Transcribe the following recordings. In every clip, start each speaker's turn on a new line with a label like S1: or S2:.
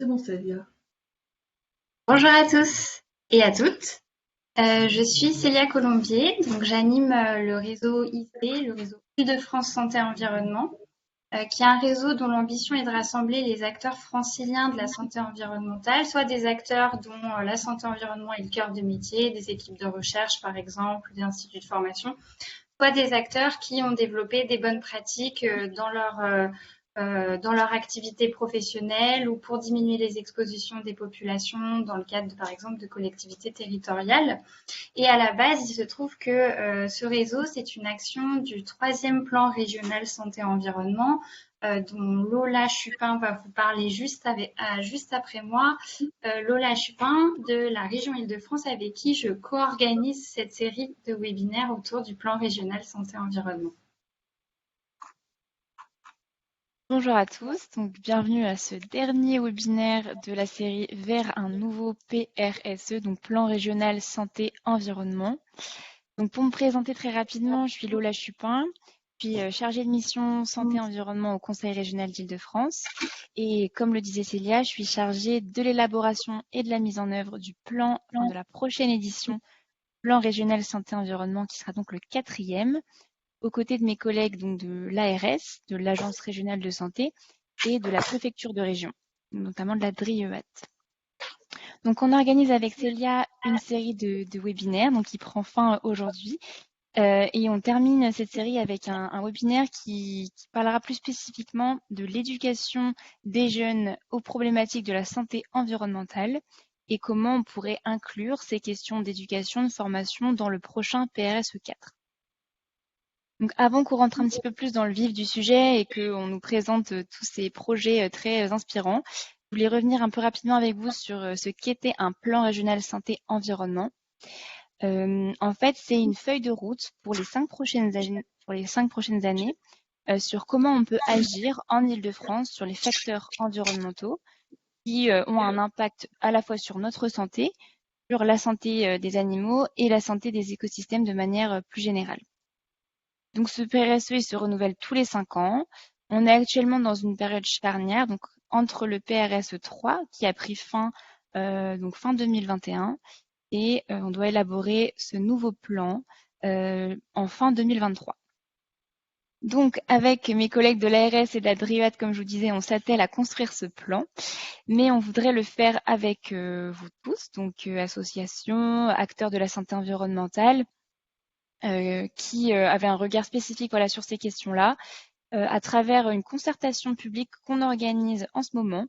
S1: C'est bon, Célia.
S2: Bonjour à tous et à toutes. Je suis Célia Colombier, donc j'anime le réseau IC, le réseau Île-de-France Santé Environnement, qui est un réseau dont l'ambition est de rassembler les acteurs franciliens de la santé environnementale, soit des acteurs dont la santé environnement est le cœur de métier, des équipes de recherche par exemple, des instituts de formation, soit des acteurs qui ont développé des bonnes pratiques dans leur activité professionnelle ou pour diminuer les expositions des populations dans le cadre, par exemple, de collectivités territoriales. Et à la base, il se trouve que ce réseau, c'est une action du troisième plan régional santé-environnement dont Lola Chupin va vous parler juste après moi. Lola Chupin de la région Île-de-France avec qui je co-organise cette série de webinaires autour du plan régional santé-environnement.
S3: Bonjour à tous, donc bienvenue à ce dernier webinaire de la série Vers un nouveau PRSE, donc Plan Régional Santé Environnement. Donc pour me présenter très rapidement, je suis Lola Chupin, puis chargée de mission Santé Environnement au Conseil régional d'Île-de-France. Et comme le disait Célia, je suis chargée de l'élaboration et de la mise en œuvre du plan de la prochaine édition Plan Régional Santé Environnement qui sera donc le 4e. Aux côtés de mes collègues donc de l'ARS, de l'Agence régionale de santé et de la préfecture de région, notamment de la DRIEAT. Donc on organise avec Célia une série de webinaires donc qui prend fin aujourd'hui et on termine cette série avec un webinaire qui parlera plus spécifiquement de l'éducation des jeunes aux problématiques de la santé environnementale et comment on pourrait inclure ces questions d'éducation, de formation dans le prochain PRSE 4. Donc avant qu'on rentre un petit peu plus dans le vif du sujet et qu'on nous présente tous ces projets très inspirants, je voulais revenir un peu rapidement avec vous sur ce qu'était un plan régional santé environnement. En fait, c'est une feuille de route pour les 5 prochaines années sur comment on peut agir en Île-de-France sur les facteurs environnementaux qui ont un impact à la fois sur notre santé, sur la santé des animaux et la santé des écosystèmes de manière plus générale. Donc ce PRSE, il se renouvelle tous les 5 ans. On est actuellement dans une période charnière, donc entre le PRSE 3 qui a pris fin donc fin 2021 et on doit élaborer ce nouveau plan en fin 2023. Donc avec mes collègues de l'ARS et de la DRIEAT, comme je vous disais, on s'attelle à construire ce plan, mais on voudrait le faire avec vous tous, donc associations, acteurs de la santé environnementale, qui avait un regard spécifique sur ces questions-là, à travers une concertation publique qu'on organise en ce moment.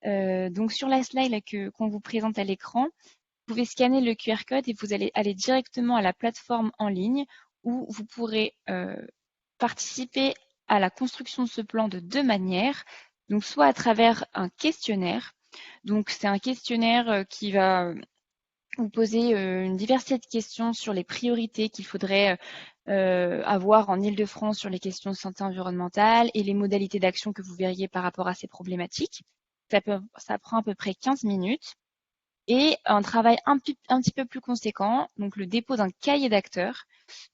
S3: Donc sur la slide qu'on vous présente à l'écran, vous pouvez scanner le QR code et vous allez aller directement à la plateforme en ligne où vous pourrez participer à la construction de ce plan de 2 manières. Donc soit à travers un questionnaire. Donc c'est un questionnaire qui va vous poser une diversité de questions sur les priorités qu'il faudrait avoir en Île-de-France sur les questions de santé environnementale et les modalités d'action que vous verriez par rapport à ces problématiques. Ça prend à peu près 15 minutes. Et un travail un petit peu plus conséquent, donc le dépôt d'un cahier d'acteurs.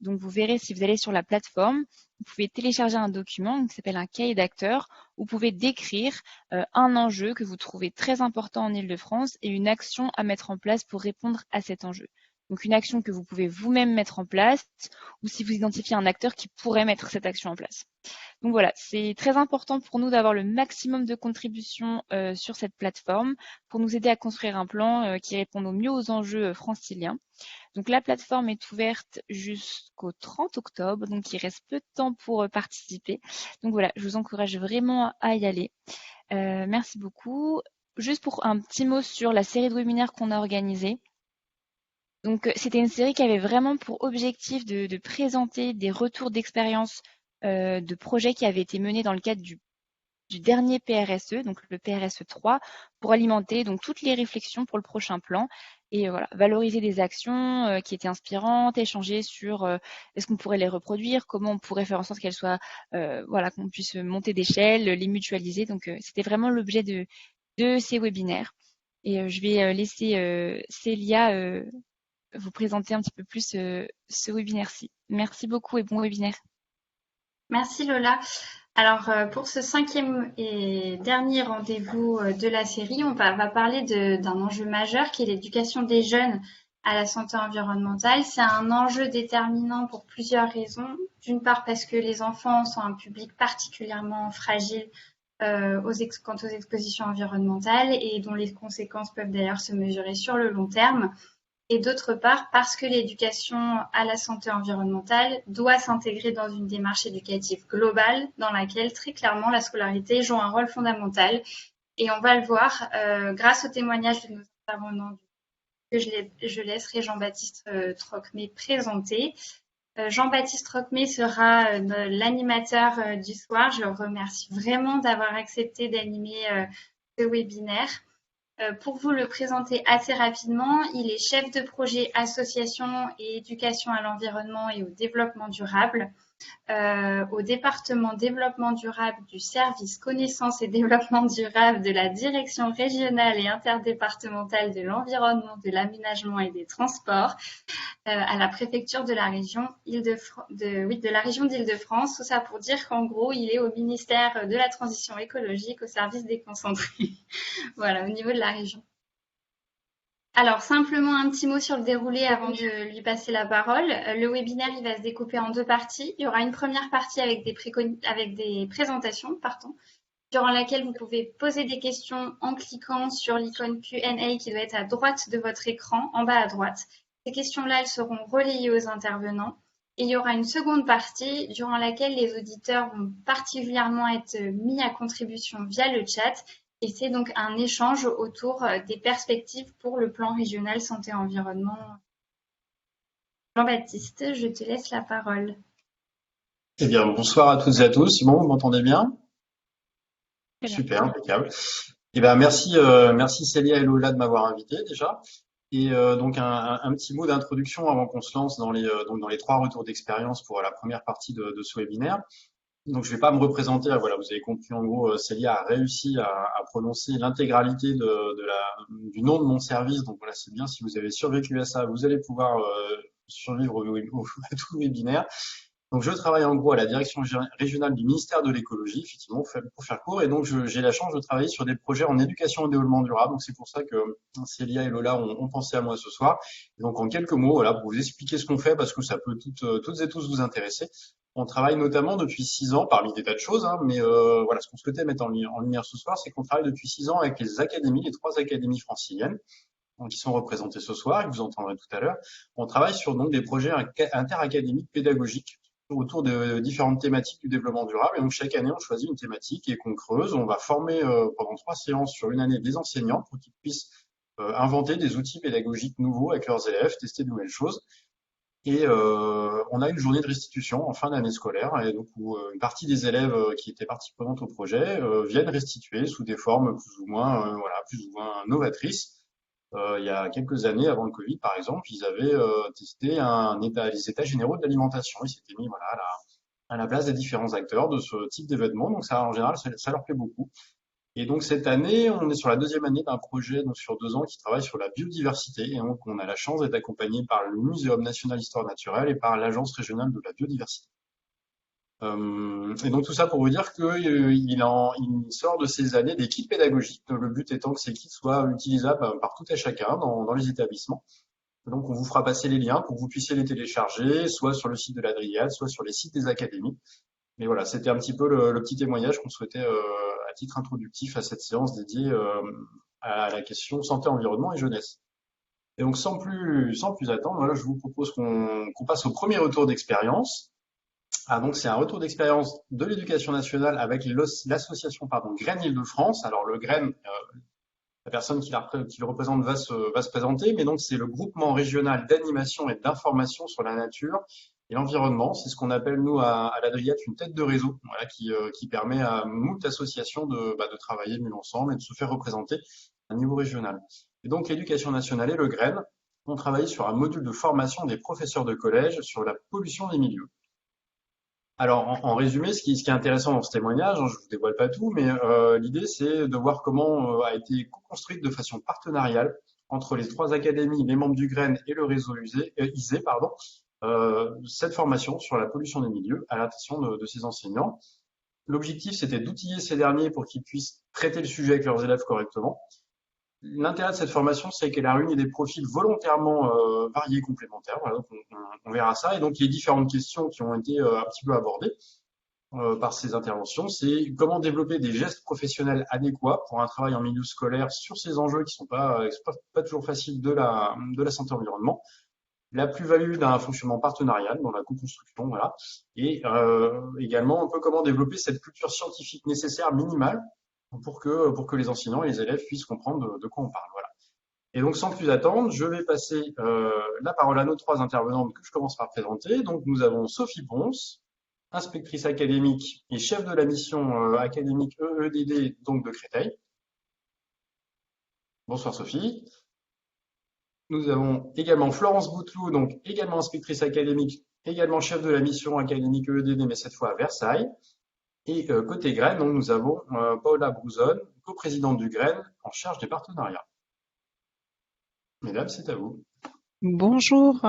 S3: Donc vous verrez si vous allez sur la plateforme, vous pouvez télécharger un document qui s'appelle un cahier d'acteurs. Vous pouvez décrire un enjeu que vous trouvez très important en Île-de-France et une action à mettre en place pour répondre à cet enjeu. Donc une action que vous pouvez vous-même mettre en place ou si vous identifiez un acteur qui pourrait mettre cette action en place. Donc voilà, c'est très important pour nous d'avoir le maximum de contributions sur cette plateforme pour nous aider à construire un plan qui réponde au mieux aux enjeux franciliens. Donc la plateforme est ouverte jusqu'au 30 octobre, donc il reste peu de temps pour participer. Donc voilà, je vous encourage vraiment à y aller. Merci beaucoup. Juste pour un petit mot sur la série de webinaires qu'on a organisée. Donc c'était une série qui avait vraiment pour objectif de présenter des retours d'expérience de projets qui avaient été menés dans le cadre du dernier PRSE, donc le PRSE 3, pour alimenter donc toutes les réflexions pour le prochain plan et voilà, valoriser des actions qui étaient inspirantes, échanger sur est-ce qu'on pourrait les reproduire, comment on pourrait faire en sorte qu'elles soient, voilà, qu'on puisse monter d'échelle, les mutualiser. Donc c'était vraiment l'objet de ces webinaires. Et je vais laisser Célia vous présenter un petit peu plus ce webinaire-ci. Merci beaucoup et bon webinaire.
S2: Merci Lola. Alors, pour ce 5e et dernier rendez-vous de la série, va parler d'un enjeu majeur qui est l'éducation des jeunes à la santé environnementale. C'est un enjeu déterminant pour plusieurs raisons. D'une part, parce que les enfants sont un public particulièrement fragile quant aux expositions environnementales et dont les conséquences peuvent d'ailleurs se mesurer sur le long terme. Et d'autre part, parce que l'éducation à la santé environnementale doit s'intégrer dans une démarche éducative globale dans laquelle très clairement la scolarité joue un rôle fondamental. Et on va le voir grâce au témoignage de nos intervenants que je laisserai Jean-Baptiste Trocmé présenter. Jean-Baptiste Trocmé sera l'animateur du soir. Je le remercie vraiment d'avoir accepté d'animer ce webinaire. Pour vous le présenter assez rapidement, il est chef de projet association et éducation à l'environnement et au développement durable au département développement durable du service connaissance et développement durable de la direction régionale et interdépartementale de l'environnement, de l'aménagement et des transports à la préfecture de la région d'Île-de-France. Tout ça pour dire qu'en gros, il est au ministère de la Transition écologique, au service déconcentré. Voilà, au niveau de la région. Alors, simplement un petit mot sur le déroulé avant de lui passer la parole. Le webinaire, il va se découper en 2 parties. Il y aura une première partie avec des présentations, durant laquelle vous pouvez poser des questions en cliquant sur l'icône Q&A qui doit être à droite de votre écran, en bas à droite. Ces questions-là, elles seront relayées aux intervenants. Et il y aura une seconde partie durant laquelle les auditeurs vont particulièrement être mis à contribution via le chat. Et c'est donc un échange autour des perspectives pour le plan régional santé-environnement. Jean-Baptiste, je te laisse la parole.
S1: Eh bien, bonsoir à toutes et à tous. Bon, vous m'entendez bien?
S3: Très bien.
S1: Super, impeccable. Eh bien, merci Célia et Lola de m'avoir invité déjà. Et donc un petit mot d'introduction avant qu'on se lance dans les 3 retours d'expérience pour la première partie de ce webinaire. Donc je vais pas me représenter, voilà, vous avez compris en gros, Célia a réussi à prononcer l'intégralité du nom de mon service. Donc voilà, c'est bien, si vous avez survécu à ça, vous allez pouvoir survivre à tout le webinaire. Donc, je travaille en gros à la direction régionale du ministère de l'écologie, effectivement, pour faire court. Et donc, j'ai la chance de travailler sur des projets en éducation et développement durable. Donc, c'est pour ça que Célia et Lola ont pensé à moi ce soir. Et donc, en quelques mots, voilà, pour vous expliquer ce qu'on fait, parce que ça peut toutes et tous vous intéresser. On travaille notamment depuis 6 ans, parmi des tas de choses, hein, mais voilà, ce qu'on souhaitait mettre en lumière ce soir, c'est qu'on travaille depuis 6 ans avec les académies, les 3 académies franciliennes, qui sont représentées ce soir et que vous entendrez tout à l'heure. On travaille sur donc des projets interacadémiques pédagogiques autour de différentes thématiques du développement durable. Et donc, chaque année, on choisit une thématique et qu'on creuse. On va former pendant 3 séances sur une année des enseignants pour qu'ils puissent inventer des outils pédagogiques nouveaux avec leurs élèves, tester de nouvelles choses. Et on a une journée de restitution en fin d'année scolaire, et donc où une partie des élèves qui étaient partie prenante au projet viennent restituer sous des formes plus ou moins novatrices. Il y a quelques années, avant le Covid, par exemple, ils avaient testé les états généraux de l'alimentation. Ils s'étaient mis voilà, à la place des différents acteurs de ce type d'événement. Donc ça, en général, ça leur plaît beaucoup. Et donc cette année, on est sur la 2e année d'un projet donc sur 2 ans qui travaille sur la biodiversité. Et donc on a la chance d'être accompagné par le Muséum national d'histoire naturelle et par l'Agence régionale de la biodiversité. Et donc tout ça pour vous dire qu'il sort de ces années des kits pédagogiques. Le but étant que ces kits soient utilisables par tout et chacun dans les établissements. Donc on vous fera passer les liens pour que vous puissiez les télécharger, soit sur le site de la Dryade, soit sur les sites des académies. Mais voilà, c'était un petit peu le petit témoignage qu'on souhaitait à titre introductif à cette séance dédiée à la question santé, environnement et jeunesse. Et donc sans plus attendre, voilà, je vous propose qu'on passe au premier retour d'expérience. Donc c'est un retour d'expérience de l'éducation nationale avec l'association Graines Île-de-France. Alors le Graines, la personne qui le représente va se présenter, mais donc c'est le groupement régional d'animation et d'information sur la nature et l'environnement. C'est ce qu'on appelle nous à la Dryade une tête de réseau, voilà, qui permet à moult associations de travailler mieux ensemble et de se faire représenter à niveau régional. Et donc l'éducation nationale et le Graines ont travaillé sur un module de formation des professeurs de collège sur la pollution des milieux. Alors, en résumé, ce qui est intéressant dans ce témoignage, je vous dévoile pas tout, mais l'idée, c'est de voir comment a été co-construite de façon partenariale entre les 3 académies, les membres du Graines et le réseau ISE, cette formation sur la pollution des milieux à l'attention de ces enseignants. L'objectif, c'était d'outiller ces derniers pour qu'ils puissent traiter le sujet avec leurs élèves correctement. L'intérêt de cette formation, c'est qu'elle a réuni des profils volontairement variés, complémentaires. Voilà, donc on verra ça. Et donc, les différentes questions qui ont été un petit peu abordées par ces interventions, c'est comment développer des gestes professionnels adéquats pour un travail en milieu scolaire sur ces enjeux qui sont pas toujours faciles de la santé environnement, la plus-value d'un fonctionnement partenarial dans la co-construction, voilà, et également un peu comment développer cette culture scientifique nécessaire minimale pour que les enseignants et les élèves puissent comprendre de quoi on parle, voilà. Et donc sans plus attendre, je vais passer la parole à nos trois intervenantes que je commence par présenter. Donc nous avons Sophie Ponce, inspectrice académique et chef de la mission académique EEDD donc de Créteil. Bonsoir Sophie. Nous avons également Florence Bouteloup, donc également inspectrice académique, également chef de la mission académique EEDD, mais cette fois à Versailles. Et côté Graines, donc, nous avons Paola Brouzone, coprésidente du Graines, en charge des partenariats. Mesdames, c'est à vous.
S4: Bonjour,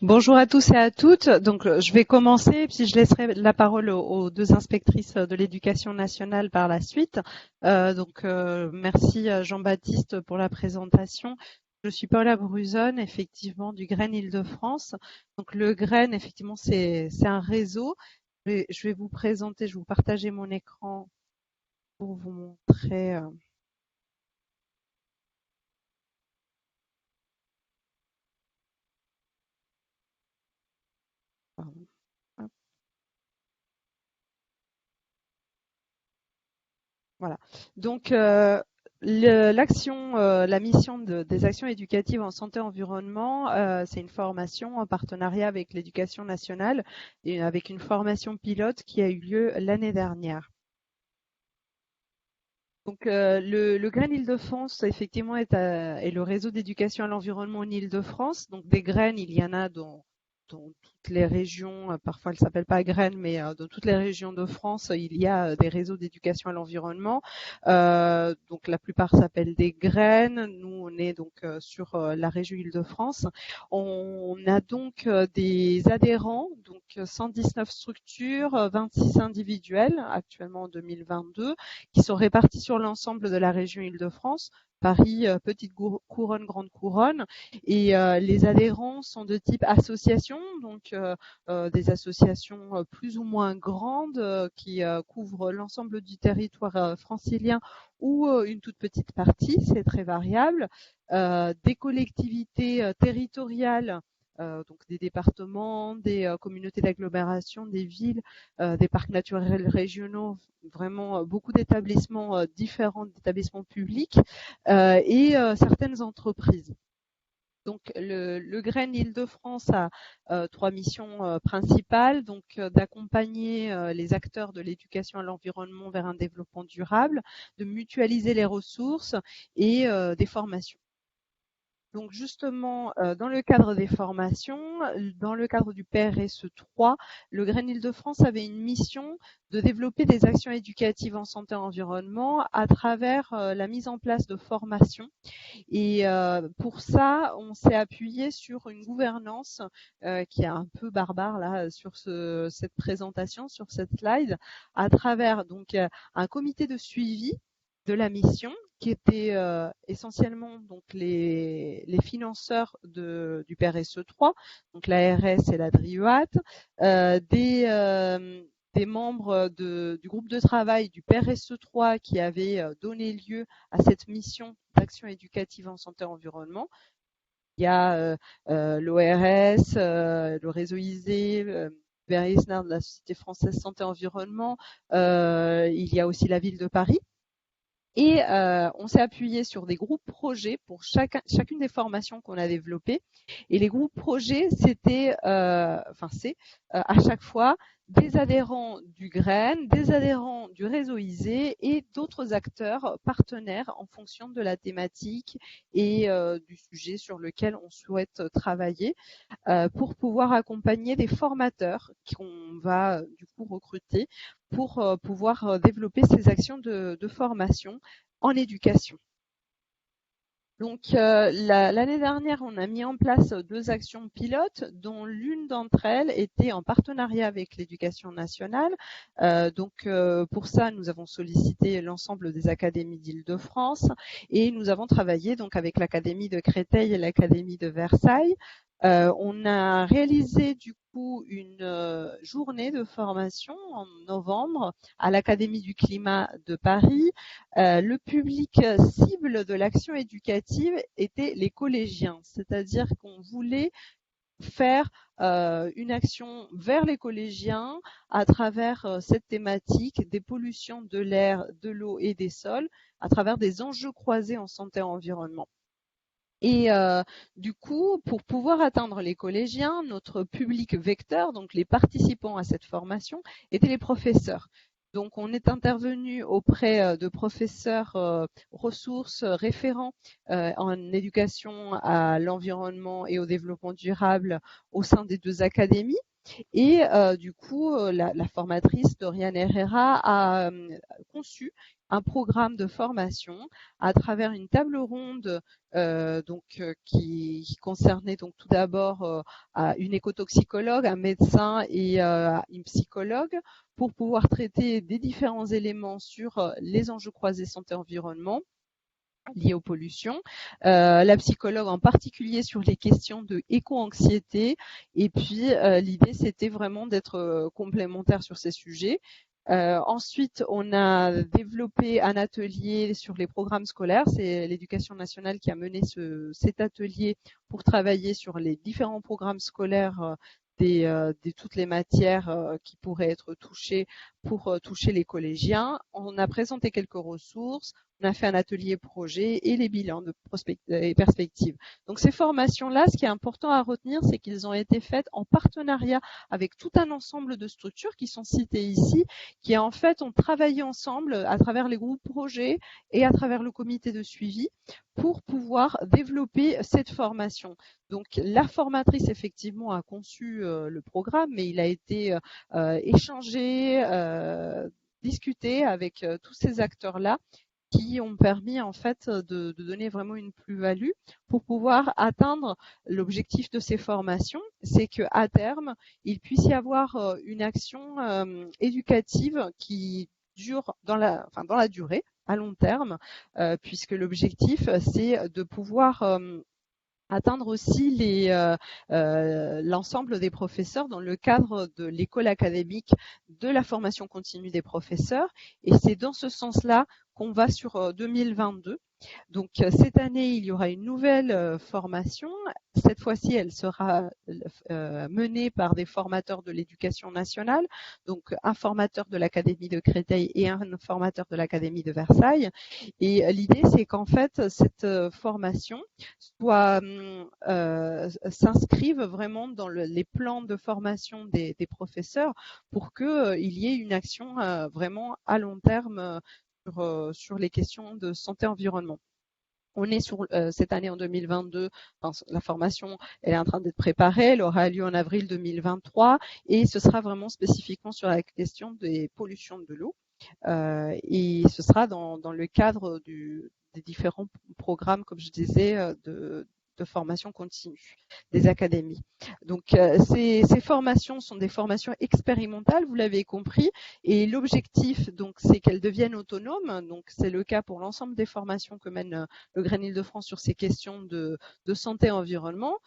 S4: bonjour à tous et à toutes. Donc, je vais commencer, puis je laisserai la parole aux deux inspectrices de l'éducation nationale par la suite. Merci Jean-Baptiste pour la présentation. Je suis Paola Bruzone, effectivement, du Graines Île-de-France. Donc, le Graines, effectivement, c'est un réseau. Je vais vous présenter, je vais vous partager mon écran pour vous montrer. Voilà. Donc, la mission des actions éducatives en santé environnement, c'est une formation en partenariat avec l'éducation nationale et avec une formation pilote qui a eu lieu l'année dernière. Donc, le Graines Île-de-France, effectivement, est le réseau d'éducation à l'environnement en Île-de-France. Donc, des graines, il y en a dans toutes les régions, parfois elles s'appellent pas graines, mais dans toutes les régions de France, il y a des réseaux d'éducation à l'environnement. Donc la plupart s'appellent des graines. Nous, on est donc sur la région Île-de-France. On a donc des adhérents, donc 119 structures, 26 individuels actuellement en 2022, qui sont répartis sur l'ensemble de la région Île-de-France. Paris, petite couronne, grande couronne, et les adhérents sont de type association, donc des associations plus ou moins grandes qui couvrent l'ensemble du territoire francilien ou une toute petite partie, c'est très variable, des collectivités territoriales. Donc des départements, des communautés d'agglomération, des villes, des parcs naturels régionaux, vraiment beaucoup d'établissements différents, d'établissements publics et certaines entreprises. Donc le Graines Île-de-France a trois missions principales, donc d'accompagner les acteurs de l'éducation à l'environnement vers un développement durable, de mutualiser les ressources et des formations. Donc justement, dans le cadre des formations, dans le cadre du PRSE 3, le Graines Île-de-France avait une mission de développer des actions éducatives en santé et environnement à travers la mise en place de formations. Et pour ça, on s'est appuyé sur une gouvernance qui est un peu barbare là sur cette présentation, sur cette slide, à travers donc un comité de suivi de la mission qui était essentiellement donc les financeurs du PRSE 3, donc l'ARS et la DRIUAT, des membres du groupe de travail du PRSE 3 qui avaient donné lieu à cette mission d'action éducative en santé et environnement. Il y a l'ORS, le réseau ISE, Verisner de la Société française santé et environnement, il y a aussi la ville de Paris. Et on s'est appuyé sur des groupes projets pour chacune des formations qu'on a développées. Et les groupes projets, c'était, c'est à chaque fois des adhérents du Graines, des adhérents du réseau ISE et d'autres acteurs partenaires en fonction de la thématique et du sujet sur lequel on souhaite travailler pour pouvoir accompagner des formateurs qu'on va du coup recruter pour pouvoir développer ces actions de formation en éducation. Donc, l'année dernière, on a mis en place 2 actions pilotes, dont l'une d'entre elles était en partenariat avec l'Éducation nationale. Donc, pour ça, nous avons sollicité l'ensemble des académies d'Île-de-France et nous avons travaillé donc avec l'Académie de Créteil et l'Académie de Versailles. On a réalisé du coup une journée de formation en novembre à l'Académie du climat de Paris. Le public cible de l'action éducative était les collégiens, c'est-à-dire qu'on voulait faire une action vers les collégiens à travers cette thématique des pollutions de l'air, de l'eau et des sols, à travers des enjeux croisés en santé et environnement. Et du coup, pour pouvoir atteindre les collégiens, notre public vecteur, donc les participants à cette formation, étaient les professeurs. Donc, on est intervenu auprès de professeurs ressources référents en éducation à l'environnement et au développement durable au sein des 2 académies. Et du coup, la formatrice Doriane Herrera a conçu un programme de formation à travers une table ronde qui concernait donc tout d'abord une écotoxicologue, un médecin et une psychologue pour pouvoir traiter des différents éléments sur les enjeux croisés santé-environnement liées aux pollutions, la psychologue en particulier sur les questions de éco-anxiété, et puis l'idée c'était vraiment d'être complémentaire sur ces sujets. Ensuite, on a développé un atelier sur les programmes scolaires. C'est l'Éducation nationale qui a mené cet atelier pour travailler sur les différents programmes scolaires de toutes les matières qui pourraient être touchées pour toucher les collégiens. On a présenté quelques ressources, on a fait un atelier projet et les bilans de perspectives. Donc ces formations-là, ce qui est important à retenir, c'est qu'ils ont été faites en partenariat avec tout un ensemble de structures qui sont citées ici, qui en fait ont travaillé ensemble à travers les groupes projets et à travers le comité de suivi pour pouvoir développer cette formation. Donc la formatrice effectivement a conçu le programme, mais il a été échangé, discuté avec tous ces acteurs-là qui ont permis en fait de donner vraiment une plus-value pour pouvoir atteindre l'objectif de ces formations, c'est qu'à terme, il puisse y avoir une action éducative qui dure dans la durée, à long terme, puisque l'objectif, c'est de pouvoir atteindre aussi l'ensemble des professeurs dans le cadre de l'école académique de la formation continue des professeurs. Et c'est dans ce sens-là qu'on va sur 2022. Donc cette année, il y aura une nouvelle formation. Cette fois-ci, elle sera menée par des formateurs de l'Éducation nationale, donc un formateur de l'Académie de Créteil et un formateur de l'Académie de Versailles. Et l'idée, c'est qu'en fait, cette formation s'inscrive vraiment dans les plans de formation des professeurs pour qu'il y ait une action vraiment à long terme sur les questions de santé-environnement. On est sur cette année en 2022, la formation elle est en train d'être préparée, elle aura lieu en avril 2023 et ce sera vraiment spécifiquement sur la question des pollutions de l'eau. Et ce sera dans le cadre des différents programmes, comme je disais, de formation continue des académies. Donc ces formations sont des formations expérimentales, vous l'avez compris, et l'objectif donc c'est qu'elles deviennent autonomes. Donc c'est le cas pour l'ensemble des formations que mène le Grain Île-de-France sur ces questions de santé et environnement.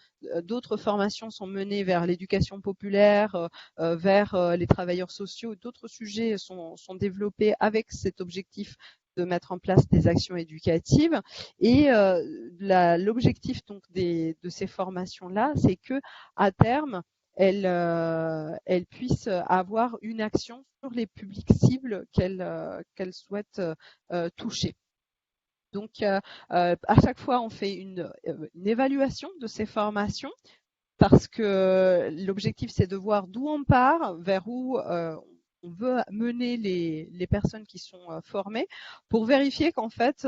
S4: D'autres formations sont menées vers l'éducation populaire, vers les travailleurs sociaux. D'autres sujets sont développés avec cet objectif de mettre en place des actions éducatives. Et l'objectif donc de ces formations-là, c'est que à terme, elles puissent avoir une action sur les publics cibles qu'elles souhaitent toucher. Donc, à chaque fois, on fait une évaluation de ces formations parce que l'objectif, c'est de voir d'où on part, vers où on veut mener les personnes qui sont formées pour vérifier qu'en fait,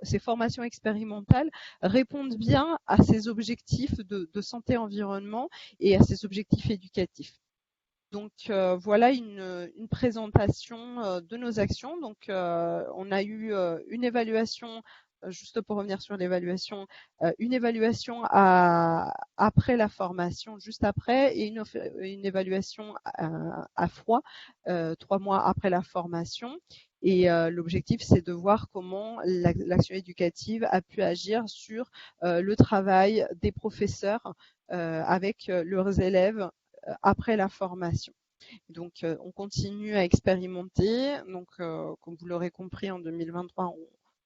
S4: ces formations expérimentales répondent bien à ces objectifs de santé environnement et à ces objectifs éducatifs. Donc voilà une présentation de nos actions. Donc on a eu une évaluation juste pour revenir sur l'évaluation, une évaluation après la formation, juste après, et une évaluation à froid, 3 mois après la formation. Et l'objectif, c'est de voir comment l'action éducative a pu agir sur le travail des professeurs avec leurs élèves après la formation. Donc, on continue à expérimenter. Donc, comme vous l'aurez compris, en 2023,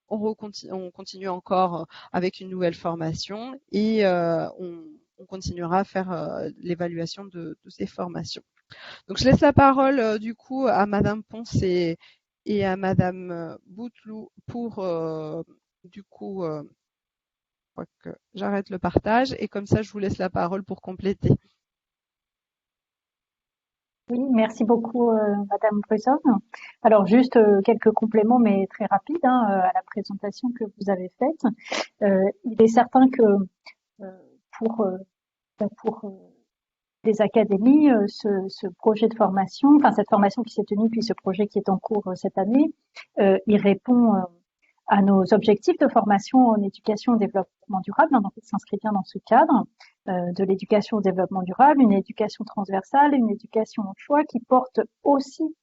S4: on continue encore avec une nouvelle formation et on continuera à faire l'évaluation de ces formations. Donc, je laisse la parole du coup à Madame Ponce et à Madame Bouteloup pour du coup, je crois que j'arrête le partage et comme ça, je vous laisse la parole pour compléter.
S5: Oui, merci beaucoup, Madame Brusson. Alors, juste quelques compléments, mais très rapides, à la présentation que vous avez faite. Il est certain que pour les académies, ce projet de formation, enfin cette formation qui s'est tenue, puis ce projet qui est en cours cette année, il répond à nos objectifs de formation en éducation au développement durable. Donc, il s'inscrit bien dans ce cadre de l'éducation au développement durable, une éducation transversale, une éducation au choix qui porte aussi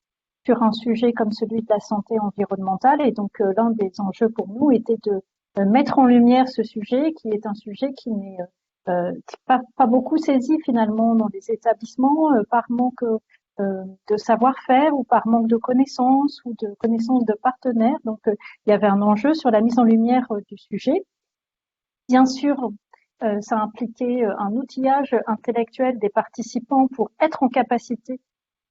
S5: sur un sujet comme celui de la santé environnementale. Et donc, l'un des enjeux pour nous était de mettre en lumière ce sujet, qui est un sujet qui n'est pas beaucoup saisi finalement dans les établissements par manque de savoir-faire ou par manque de connaissances ou de connaissances de partenaires. Donc, il y avait un enjeu sur la mise en lumière du sujet. Bien sûr, ça impliquait un outillage intellectuel des participants pour être en capacité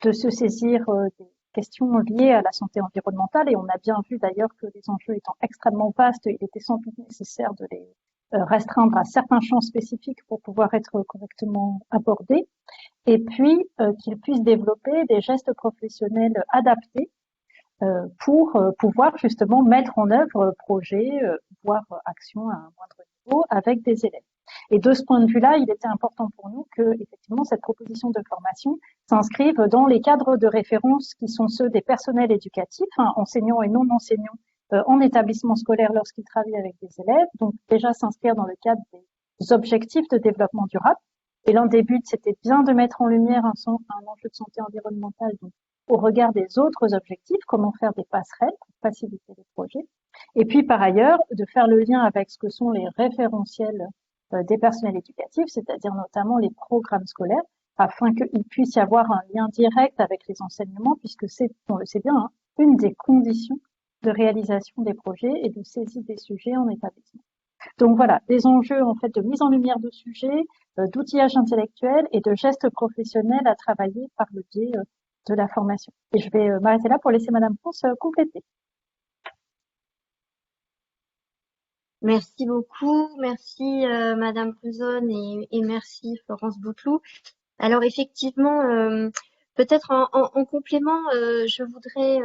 S5: de se saisir des questions liées à la santé environnementale. Et on a bien vu d'ailleurs que les enjeux étant extrêmement vastes, il était sans doute nécessaire de les restreindre à certains champs spécifiques pour pouvoir être correctement abordés. Et puis, qu'ils puissent développer des gestes professionnels adaptés pour pouvoir justement mettre en œuvre projets, voire actions à un moindre niveau avec des élèves. Et de ce point de vue-là, il était important pour nous que, effectivement, cette proposition de formation s'inscrive dans les cadres de référence qui sont ceux des personnels éducatifs, enseignants et non enseignants, en établissement scolaire lorsqu'ils travaillent avec des élèves. Donc, déjà s'inscrire dans le cadre des objectifs de développement durable. Et l'un des buts, c'était bien de mettre en lumière un enjeu de santé environnementale, donc, au regard des autres objectifs, comment faire des passerelles pour faciliter les projets. Et puis, par ailleurs, de faire le lien avec ce que sont les référentiels des personnels éducatifs, c'est-à-dire notamment les programmes scolaires, afin qu'il puisse y avoir un lien direct avec les enseignements, puisque c'est, on le sait bien, une des conditions de réalisation des projets et de saisie des sujets en établissement. Donc voilà, des enjeux en fait de mise en lumière de sujets, d'outillage intellectuel et de gestes professionnels à travailler par le biais de la formation. Et je vais m'arrêter là pour laisser Madame Ponce compléter.
S6: Merci beaucoup, merci Madame Brusson et merci Florence Bouteloup. Alors effectivement, peut-être en complément, je voudrais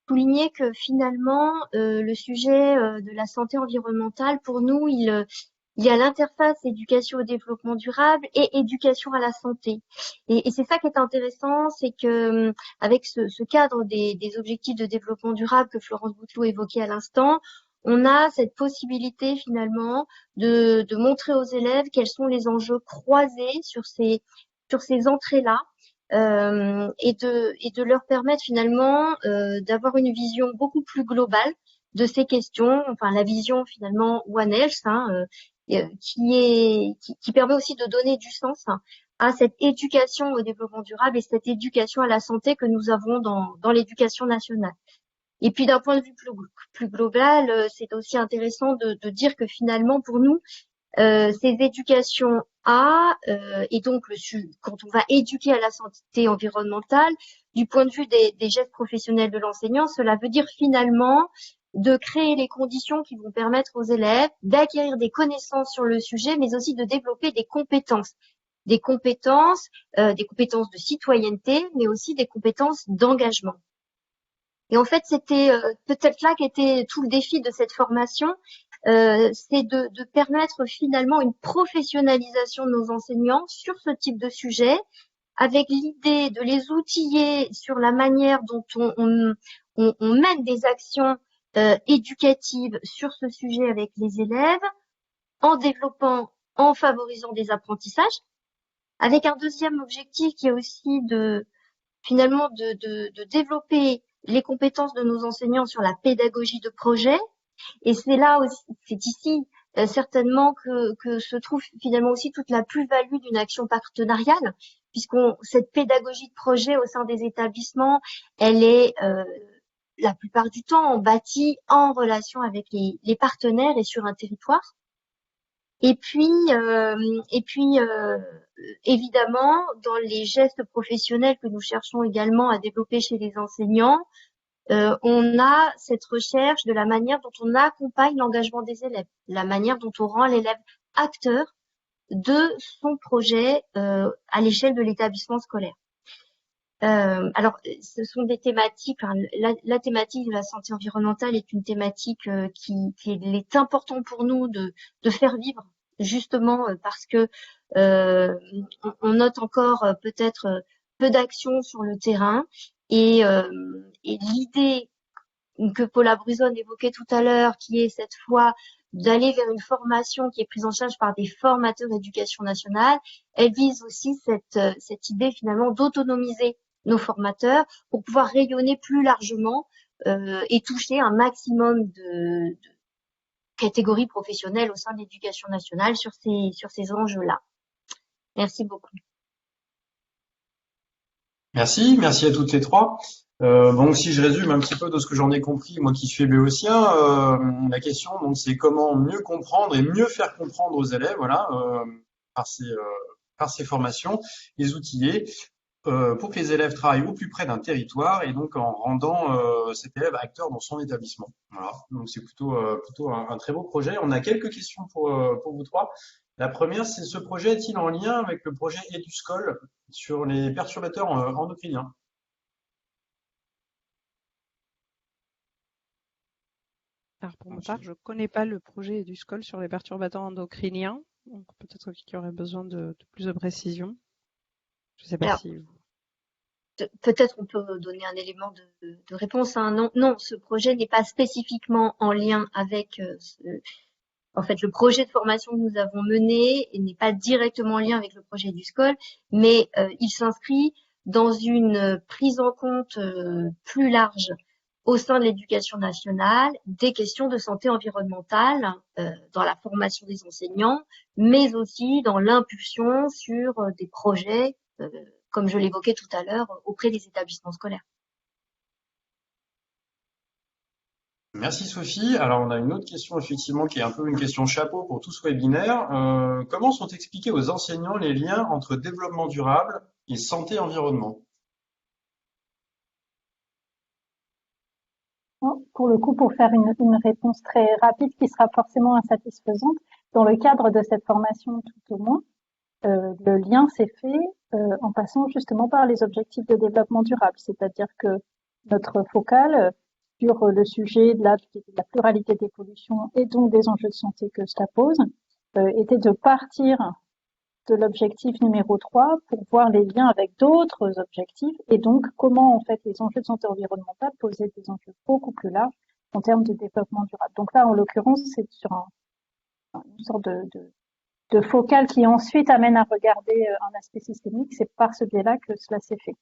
S6: souligner que finalement le sujet de la santé environnementale, pour nous, il y a l'interface éducation au développement durable et éducation à la santé. Et c'est ça qui est intéressant, c'est que avec ce cadre des objectifs de développement durable que Florence Bouteloup évoquait à l'instant, on a cette possibilité finalement de montrer aux élèves quels sont les enjeux croisés sur ces entrées-là. Et de leur permettre finalement d'avoir une vision beaucoup plus globale de ces questions, enfin la vision finalement One Health, qui permet aussi de donner du sens à cette éducation au développement durable et cette éducation à la santé que nous avons dans l'éducation nationale. Et puis d'un point de vue plus global, c'est aussi intéressant de dire que finalement pour nous, ces éducations et donc quand on va éduquer à la santé environnementale, du point de vue des gestes professionnels de l'enseignant, cela veut dire finalement de créer les conditions qui vont permettre aux élèves d'acquérir des connaissances sur le sujet, mais aussi de développer des compétences de citoyenneté, mais aussi des compétences d'engagement. Et en fait, c'était peut-être là qu'était tout le défi de cette formation, c'est de permettre finalement une professionnalisation de nos enseignants sur ce type de sujet, avec l'idée de les outiller sur la manière dont on mène des actions éducative sur ce sujet avec les élèves, en favorisant des apprentissages, avec un deuxième objectif qui est aussi de développer les compétences de nos enseignants sur la pédagogie de projet. Et c'est là aussi, c'est ici certainement que se trouve finalement aussi toute la plus-value d'une action partenariale, cette pédagogie de projet au sein des établissements, elle est la plupart du temps bâtie en relation avec les partenaires et sur un territoire. Et puis évidemment, dans les gestes professionnels que nous cherchons également à développer chez les enseignants, on a cette recherche de la manière dont on accompagne l'engagement des élèves, la manière dont on rend l'élève acteur de son projet à l'échelle de l'établissement scolaire. Alors, ce sont des thématiques. La thématique de la santé environnementale est une thématique qui est important pour nous de faire vivre, justement parce que on note encore peut-être peu d'actions sur le terrain et l'idée que Paula Bruzon évoquait tout à l'heure, qui est cette fois d'aller vers une formation qui est prise en charge par des formateurs d'éducation nationale, elle vise aussi cette idée finalement d'autonomiser nos formateurs pour pouvoir rayonner plus largement et toucher un maximum de catégories professionnelles au sein de l'éducation nationale sur ces enjeux-là. Merci beaucoup.
S1: Merci à toutes les trois. Donc si je résume un petit peu de ce que j'en ai compris, moi qui suis béotien, la question donc c'est comment mieux comprendre et mieux faire comprendre aux élèves, voilà, par ces formations, les outiller pour que les élèves travaillent au plus près d'un territoire et donc en rendant cet élève acteur dans son établissement. Voilà, donc c'est plutôt un très beau projet. On a quelques questions pour vous trois. La première, c'est ce projet est-il en lien avec le projet EduScol sur les perturbateurs endocriniens?
S4: Alors pour ma part, je connais pas le projet EduScol sur les perturbateurs endocriniens, donc peut-être qu'il y aurait besoin de plus de précision. Je sais pas
S6: Alors,
S4: si
S6: peut-être on peut donner un élément de réponse. Hein. Non, ce projet n'est pas spécifiquement en lien avec en fait, le projet de formation que nous avons mené n'est pas directement en lien avec le projet EduScol, mais il s'inscrit dans une prise en compte plus large au sein de l'éducation nationale des questions de santé environnementale dans la formation des enseignants, mais aussi dans l'impulsion sur des projets, comme je l'évoquais tout à l'heure, auprès des établissements scolaires.
S1: Merci Sophie. Alors on a une autre question effectivement qui est un peu une question chapeau pour tout ce webinaire. Comment sont expliqués aux enseignants les liens entre développement durable et santé-environnement?
S5: Pour le coup, pour faire une réponse très rapide qui sera forcément insatisfaisante, dans le cadre de cette formation tout au moins, le lien s'est fait en passant justement par les objectifs de développement durable, c'est-à-dire que notre focale sur le sujet de la pluralité des pollutions et donc des enjeux de santé que cela pose était de partir de l'objectif numéro 3 pour voir les liens avec d'autres objectifs et donc comment en fait les enjeux de santé environnementale posaient des enjeux beaucoup plus larges en termes de développement durable. Donc là, en l'occurrence, c'est sur une sorte de focale qui ensuite amène à regarder un aspect systémique. C'est par ce biais-là que cela s'est fait.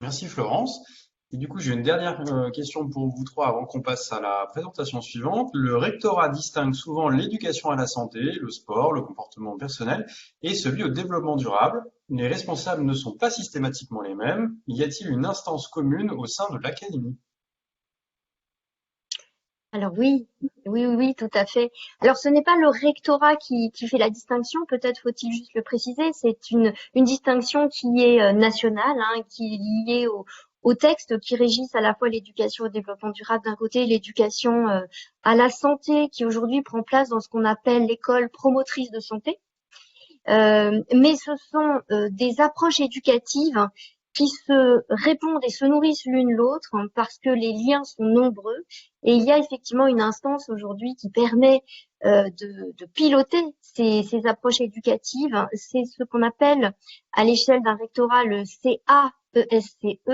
S1: Merci Florence. Et du coup, j'ai une dernière question pour vous trois avant qu'on passe à la présentation suivante. Le rectorat distingue souvent l'éducation à la santé, le sport, le comportement personnel et celui au développement durable. Les responsables ne sont pas systématiquement les mêmes. Y a-t-il une instance commune au sein de l'académie?
S6: Alors oui, tout à fait. Alors ce n'est pas le rectorat qui fait la distinction, peut-être faut-il juste le préciser, c'est une distinction qui est nationale, hein, qui est liée aux textes qui régissent à la fois l'éducation au développement durable d'un côté et l'éducation à la santé qui aujourd'hui prend place dans ce qu'on appelle l'école promotrice de santé. Mais ce sont des approches éducatives qui se répondent et se nourrissent l'une l'autre parce que les liens sont nombreux et il y a effectivement une instance aujourd'hui qui permet de piloter ces approches éducatives. C'est ce qu'on appelle à l'échelle d'un rectorat le CAESCE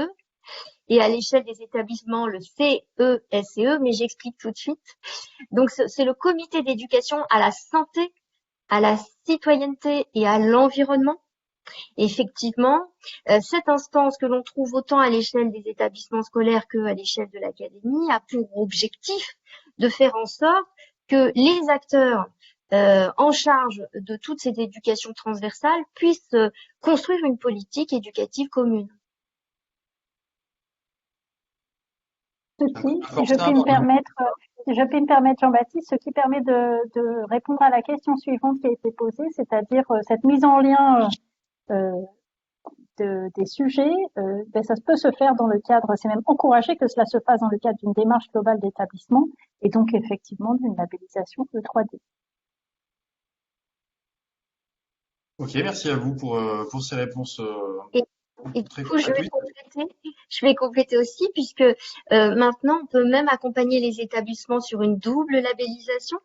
S6: et à l'échelle des établissements, le CESE, mais j'explique tout de suite. Donc, c'est le comité d'éducation à la santé, à la citoyenneté et à l'environnement. Effectivement, cette instance que l'on trouve autant à l'échelle des établissements scolaires qu'à l'échelle de l'académie a pour objectif de faire en sorte que les acteurs en charge de toute cette éducation transversale puissent construire une politique éducative commune.
S5: Ceci, si je puis me permettre, Jean-Baptiste, ce qui permet de répondre à la question suivante qui a été posée, c'est-à-dire cette mise en lien des sujets, ça peut se faire dans le cadre, c'est même encouragé que cela se fasse dans le cadre d'une démarche globale d'établissement et donc effectivement d'une labellisation E3D.
S1: Ok, merci à vous pour ces réponses.
S6: Et du coup, je vais compléter aussi, puisque maintenant, on peut même accompagner les établissements sur une double labellisation.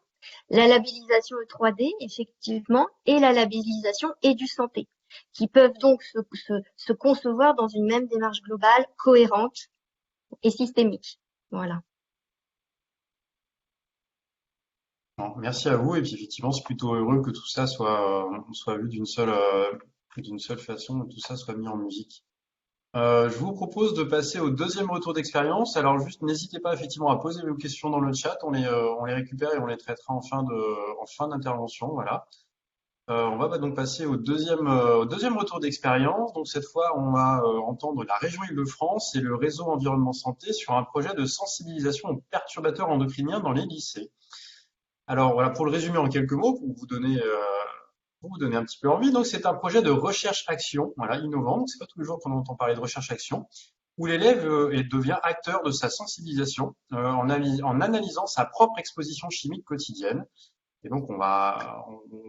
S6: La labellisation E3D, effectivement, et la labellisation EduSanté, qui peuvent donc se concevoir dans une même démarche globale, cohérente et systémique. Voilà.
S1: Bon, merci à vous. Et puis effectivement, c'est plutôt heureux que tout ça soit vu d'une seule façon, que tout ça soit mis en musique. Je vous propose de passer au deuxième retour d'expérience. Alors juste n'hésitez pas effectivement à poser vos questions dans le chat. On les récupère et on les traitera en fin d'intervention. Voilà. On va donc passer au deuxième retour d'expérience. Donc cette fois, on va entendre la région Île-de-France et le réseau environnement santé sur un projet de sensibilisation aux perturbateurs endocriniens dans les lycées. Alors voilà, pour le résumer en quelques mots, pour vous donner un petit peu envie. Donc c'est un projet de recherche-action, voilà, innovant. Donc c'est pas tous les jours qu'on entend parler de recherche-action, où l'élève devient acteur de sa sensibilisation en analysant sa propre exposition chimique quotidienne. Et donc on va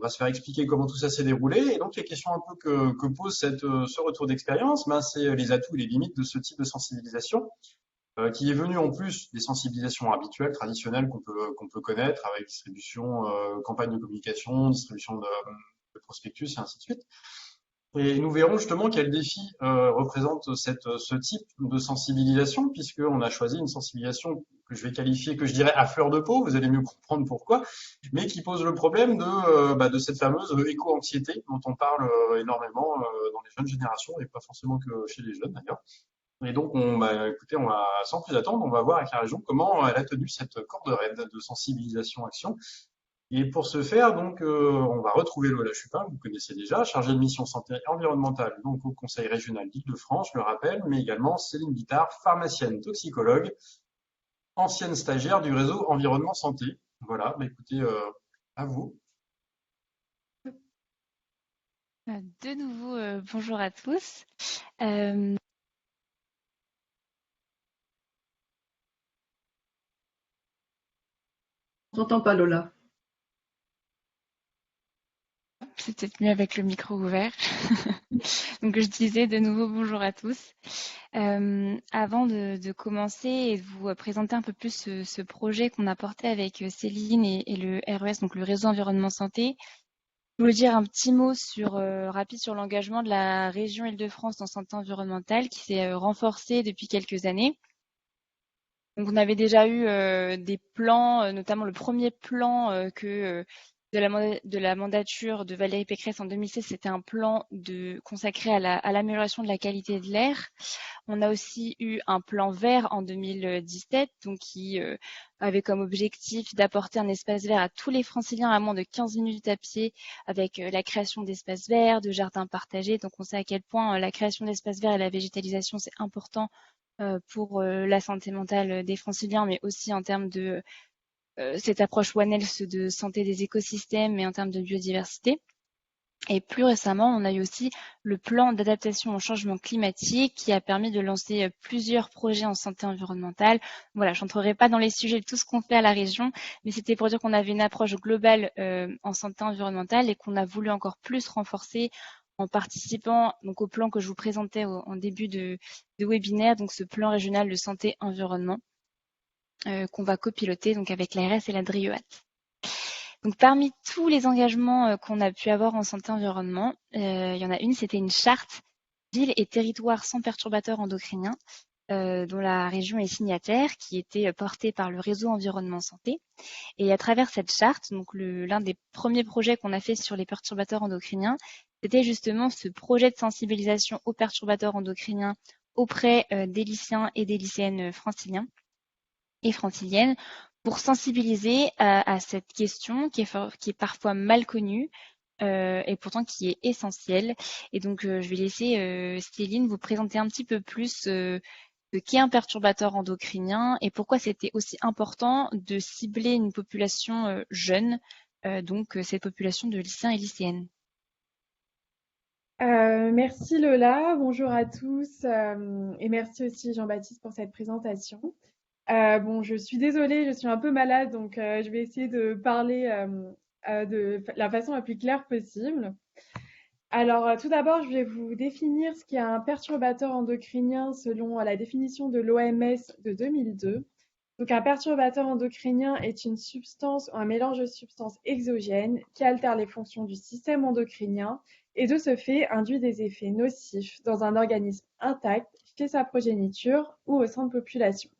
S1: se faire expliquer comment tout ça s'est déroulé. Et donc les questions un peu que pose ce retour d'expérience, c'est les atouts et les limites de ce type de sensibilisation. Qui est venu en plus des sensibilisations habituelles, traditionnelles qu'on peut connaître avec distribution, campagne de communication, distribution de prospectus et ainsi de suite. Et nous verrons justement quel défi représente ce type de sensibilisation, puisqu'on a choisi une sensibilisation que je vais qualifier, que je dirais à fleur de peau, vous allez mieux comprendre pourquoi, mais qui pose le problème de cette fameuse éco-anxiété dont on parle énormément dans les jeunes générations, et pas forcément que chez les jeunes d'ailleurs. Et donc, écoutez, sans plus attendre, on va voir avec la région comment elle a tenu cette corde raide de sensibilisation-action. Et pour ce faire, donc, on va retrouver Lola Chupin, que vous connaissez déjà, chargée de mission santé environnementale, donc au Conseil régional d'Île-de-France, je le rappelle, mais également Céline Guittard, pharmacienne toxicologue, ancienne stagiaire du réseau environnement santé. Voilà, écoutez, à vous.
S3: De nouveau, bonjour à tous.
S7: On t'entend pas, Lola.
S3: C'est peut-être mieux avec le micro ouvert. Donc je disais de nouveau bonjour à tous. Avant de commencer et de vous présenter un peu plus ce projet qu'on a porté avec Céline et le RES, donc le réseau environnement santé, je voulais dire un petit mot rapide sur l'engagement de la région Île-de-France dans santé environnementale qui s'est renforcé depuis quelques années. Donc on avait déjà eu des plans, notamment le premier plan de la mandature de Valérie Pécresse en 2016, c'était un plan consacré à l'amélioration de la qualité de l'air. On a aussi eu un plan vert en 2017, donc qui avait comme objectif d'apporter un espace vert à tous les Franciliens à moins de 15 minutes à pied, avec la création d'espaces verts, de jardins partagés. Donc on sait à quel point la création d'espaces verts et la végétalisation, c'est important pour la santé mentale des Franciliens, mais aussi en termes de cette approche One Health de santé des écosystèmes et en termes de biodiversité. Et plus récemment, on a eu aussi le plan d'adaptation au changement climatique qui a permis de lancer plusieurs projets en santé environnementale. Voilà, je n'entrerai pas dans les sujets de tout ce qu'on fait à la région, mais c'était pour dire qu'on avait une approche globale en santé environnementale et qu'on a voulu encore plus renforcer en participant donc au plan que je vous présentais en début de webinaire, donc ce plan régional de santé environnement qu'on va copiloter donc avec l'ARS et la DRIEAT. Donc parmi tous les engagements qu'on a pu avoir en santé environnement, il y en a une, c'était une charte ville et territoire sans perturbateurs endocriniens. dont la région est signataire, qui était portée par le réseau Environnement Santé. Et à travers cette charte, donc l'un des premiers projets qu'on a fait sur les perturbateurs endocriniens, c'était justement ce projet de sensibilisation aux perturbateurs endocriniens auprès des lycéens et des lycéennes franciliens et franciliennes pour sensibiliser à cette question qui est parfois mal connue et pourtant qui est essentielle. Et donc, je vais laisser Céline vous présenter un petit peu plus ce qu'est un perturbateur endocrinien et pourquoi c'était aussi important de cibler une population jeune, donc cette population de lycéens et lycéennes.
S8: Merci Lola, bonjour à tous et merci aussi Jean-Baptiste pour cette présentation. Bon, je suis désolée, je suis un peu malade, donc je vais essayer de parler de la façon la plus claire possible. Alors, tout d'abord, je vais vous définir ce qu'est un perturbateur endocrinien selon la définition de l'OMS de 2002. Donc, un perturbateur endocrinien est une substance ou un mélange de substances exogènes qui altère les fonctions du système endocrinien et de ce fait induit des effets nocifs dans un organisme intact chez sa progéniture ou au sein de population.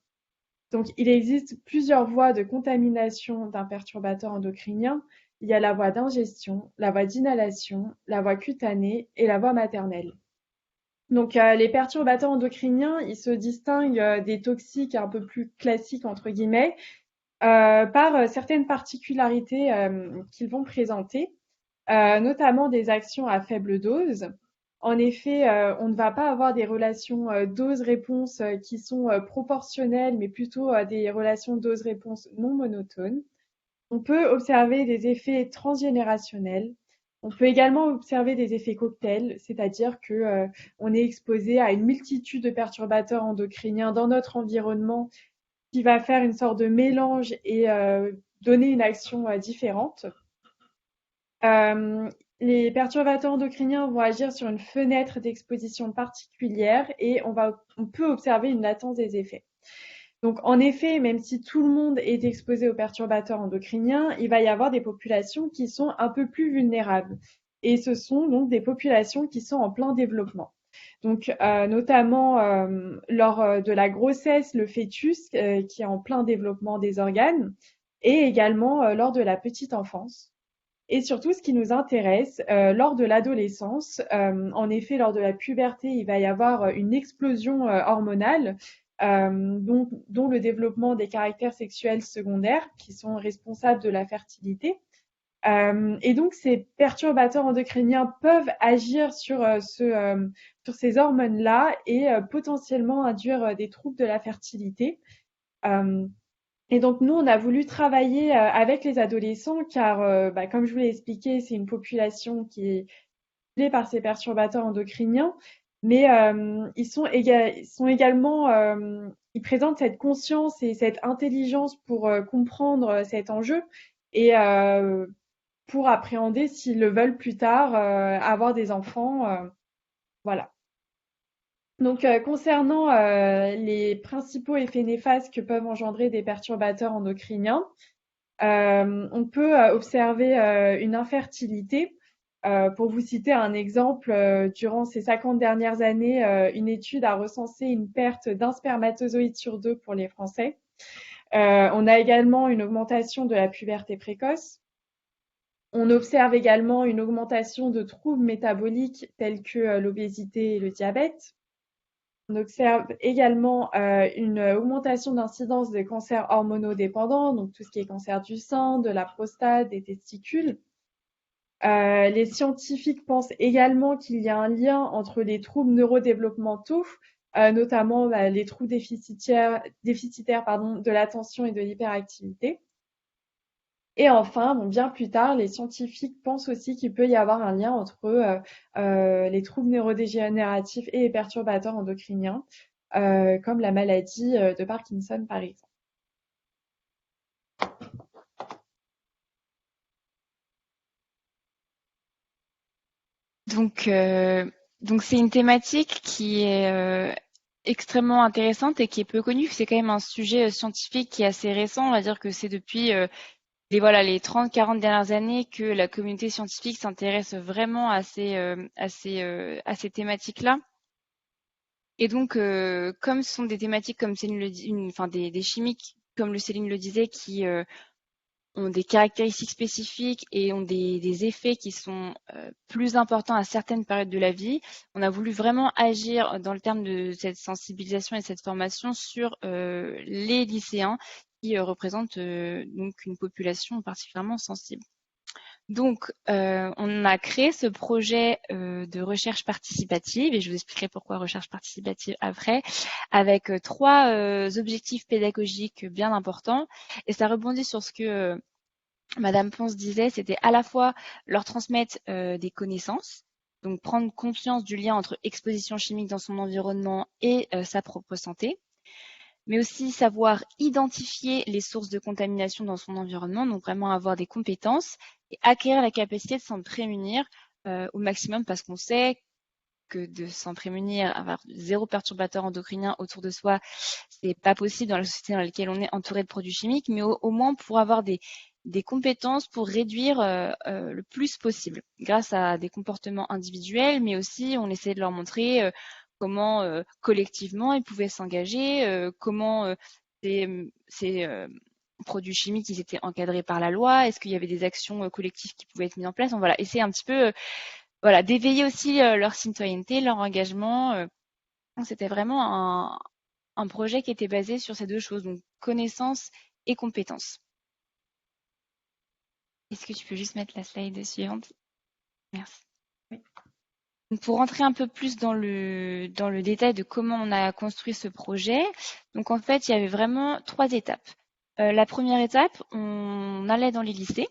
S8: Donc, il existe plusieurs voies de contamination d'un perturbateur endocrinien. Il y a la voie d'ingestion, la voie d'inhalation, la voie cutanée et la voie maternelle. Donc, les perturbateurs endocriniens, ils se distinguent des toxiques un peu plus classiques, entre guillemets, par certaines particularités qu'ils vont présenter, notamment des actions à faible dose. En effet, on ne va pas avoir des relations dose-réponse qui sont proportionnelles, mais plutôt des relations dose-réponse non monotones. On peut observer des effets transgénérationnels. On peut également observer des effets cocktails, c'est-à-dire que on est exposé à une multitude de perturbateurs endocriniens dans notre environnement qui va faire une sorte de mélange et donner une action différente. Les perturbateurs endocriniens vont agir sur une fenêtre d'exposition particulière et on peut observer une latence des effets. Donc, en effet, même si tout le monde est exposé aux perturbateurs endocriniens, il va y avoir des populations qui sont un peu plus vulnérables. Et ce sont donc des populations qui sont en plein développement. Donc, notamment lors de la grossesse, le fœtus qui est en plein développement des organes, et également lors de la petite enfance. Et surtout, ce qui nous intéresse, lors de l'adolescence, en effet, lors de la puberté, il va y avoir une explosion hormonale, dont le développement des caractères sexuels secondaires qui sont responsables de la fertilité. Et donc, ces perturbateurs endocriniens peuvent agir sur ces hormones-là et potentiellement induire des troubles de la fertilité. Et donc, nous, on a voulu travailler avec les adolescents car, comme je vous l'ai expliqué, c'est une population qui est ciblée par ces perturbateurs endocriniens, mais ils sont également, ils présentent cette conscience et cette intelligence pour comprendre cet enjeu et pour appréhender s'ils le veulent plus tard, avoir des enfants, voilà. Donc, concernant les principaux effets néfastes que peuvent engendrer des perturbateurs endocriniens, on peut observer une infertilité. Pour vous citer un exemple, durant ces 50 dernières années, une étude a recensé une perte d'un spermatozoïde sur 2 pour les Français. On a également une augmentation de la puberté précoce. On observe également une augmentation de troubles métaboliques tels que l'obésité et le diabète. On observe également une augmentation d'incidence des cancers hormonodépendants, donc tout ce qui est cancer du sein, de la prostate, des testicules. Les scientifiques pensent également qu'il y a un lien entre les troubles neurodéveloppementaux, notamment les troubles déficitaires de l'attention et de l'hyperactivité. Et enfin, bien plus tard, les scientifiques pensent aussi qu'il peut y avoir un lien entre les troubles neurodégénératifs et les perturbateurs endocriniens, comme la maladie de Parkinson par exemple.
S3: Donc c'est une thématique qui est extrêmement intéressante et qui est peu connue. C'est quand même un sujet scientifique qui est assez récent. On va dire que c'est depuis les 30-40 dernières années que la communauté scientifique s'intéresse vraiment à ces thématiques-là. Et donc, comme ce sont des thématiques, comme Céline le dit, enfin des chimiques, comme Céline le disait, qui ont des caractéristiques spécifiques et ont des effets qui sont plus importants à certaines périodes de la vie, on a voulu vraiment agir dans le terme de cette sensibilisation et cette formation sur les lycéens qui représentent donc une population particulièrement sensible. Donc, on a créé ce projet de recherche participative, et je vous expliquerai pourquoi recherche participative après, avec 3 objectifs pédagogiques bien importants. Et ça rebondit sur ce que Madame Ponce disait, c'était à la fois leur transmettre des connaissances, donc prendre conscience du lien entre exposition chimique dans son environnement et sa propre santé, mais aussi savoir identifier les sources de contamination dans son environnement, donc vraiment avoir des compétences et acquérir la capacité de s'en prémunir au maximum, parce qu'on sait que de s'en prémunir, avoir 0 perturbateur endocrinien autour de soi, c'est pas possible dans la société dans laquelle on est entouré de produits chimiques, mais au moins pour avoir des compétences pour réduire le plus possible, grâce à des comportements individuels, mais aussi on essaie de leur montrer comment collectivement ils pouvaient s'engager, comment ces produits chimiques ils étaient encadrés par la loi, est-ce qu'il y avait des actions collectives qui pouvaient être mises en place. Donc voilà, essayer un petit peu voilà, d'éveiller aussi leur citoyenneté, leur engagement. C'était vraiment un projet qui était basé sur ces 2 choses, donc connaissances et compétences. Est-ce que tu peux juste mettre la slide suivante? Merci.
S8: Oui.
S3: Donc, pour rentrer un peu plus dans le détail de comment on a construit ce projet, donc en fait, il y avait vraiment 3 étapes. La première étape, on allait dans les lycées.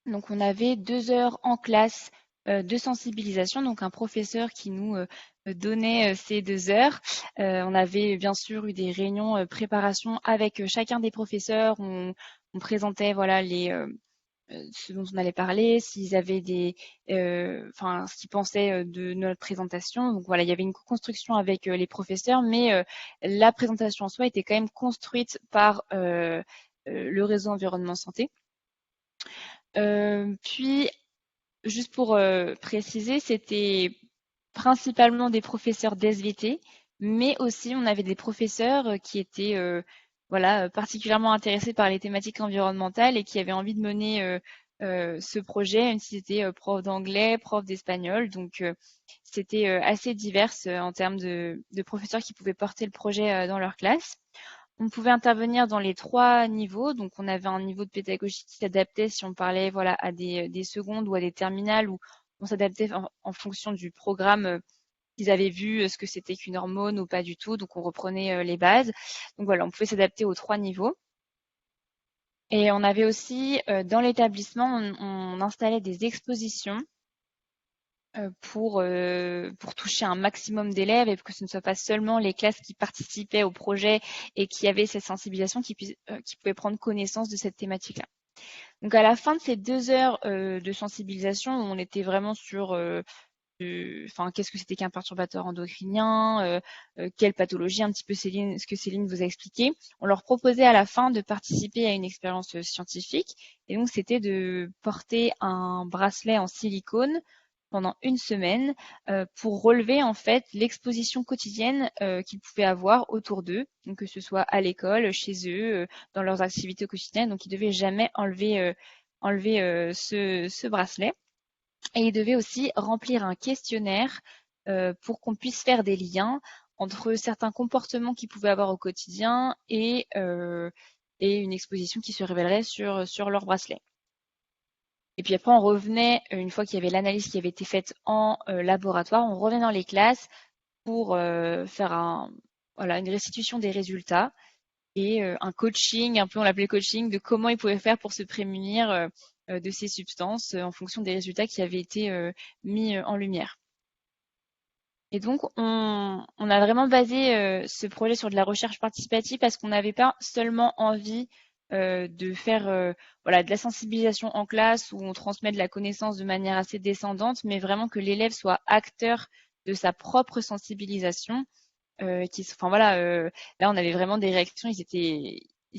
S3: Donc, on avait 2 heures en classe de sensibilisation, donc un professeur qui nous donnait ces 2 heures. On avait bien sûr eu des réunions préparation avec chacun des professeurs. On présentait voilà ce dont on allait parler, s'ils avaient ce qu'ils pensaient de notre présentation. Donc voilà, il y avait une co-construction avec les professeurs, mais la présentation en soi était quand même construite par le réseau environnement santé. Puis, juste pour préciser, c'était principalement des professeurs d'SVT, mais aussi on avait des professeurs qui étaient particulièrement intéressés par les thématiques environnementales et qui avaient envie de mener ce projet, même si c'était prof d'anglais, prof d'espagnol. Donc c'était assez divers en termes de professeurs qui pouvaient porter le projet dans leur classe. On pouvait intervenir dans les 3 niveaux. Donc, on avait un niveau de pédagogie qui s'adaptait si on parlait voilà, à des secondes ou à des terminales, où on s'adaptait en fonction du programme qu'ils avaient vu, ce que c'était qu'une hormone ou pas du tout. Donc, on reprenait les bases. Donc, voilà, on pouvait s'adapter aux 3 niveaux. Et on avait aussi, dans l'établissement, on installait des expositions pour toucher un maximum d'élèves et que ce ne soit pas seulement les classes qui participaient au projet et qui avaient cette sensibilisation qui pouvaient prendre connaissance de cette thématique-là. Donc à la fin de ces 2 heures de sensibilisation, on était vraiment sur qu'est-ce que c'était qu'un perturbateur endocrinien, quelle pathologie, un petit peu ce que Céline vous a expliqué. On leur proposait à la fin de participer à une expérience scientifique, et donc c'était de porter un bracelet en silicone pendant 1 semaine pour relever en fait l'exposition quotidienne qu'ils pouvaient avoir autour d'eux, donc que ce soit à l'école, chez eux, dans leurs activités quotidiennes. Donc ils ne devaient jamais enlever ce bracelet. Et ils devaient aussi remplir un questionnaire pour qu'on puisse faire des liens entre certains comportements qu'ils pouvaient avoir au quotidien et une exposition qui se révélerait sur leur bracelet. Et puis après, on revenait, une fois qu'il y avait l'analyse qui avait été faite en laboratoire, on revenait dans les classes pour faire une restitution des résultats et un coaching, un peu on l'appelait coaching, de comment ils pouvaient faire pour se prémunir de ces substances en fonction des résultats qui avaient été mis en lumière. Et donc, on a vraiment basé ce projet sur de la recherche participative parce qu'on n'avait pas seulement envie de faire de la sensibilisation en classe où on transmet de la connaissance de manière assez descendante, mais vraiment que l'élève soit acteur de sa propre sensibilisation. Là, on avait vraiment des réactions, ils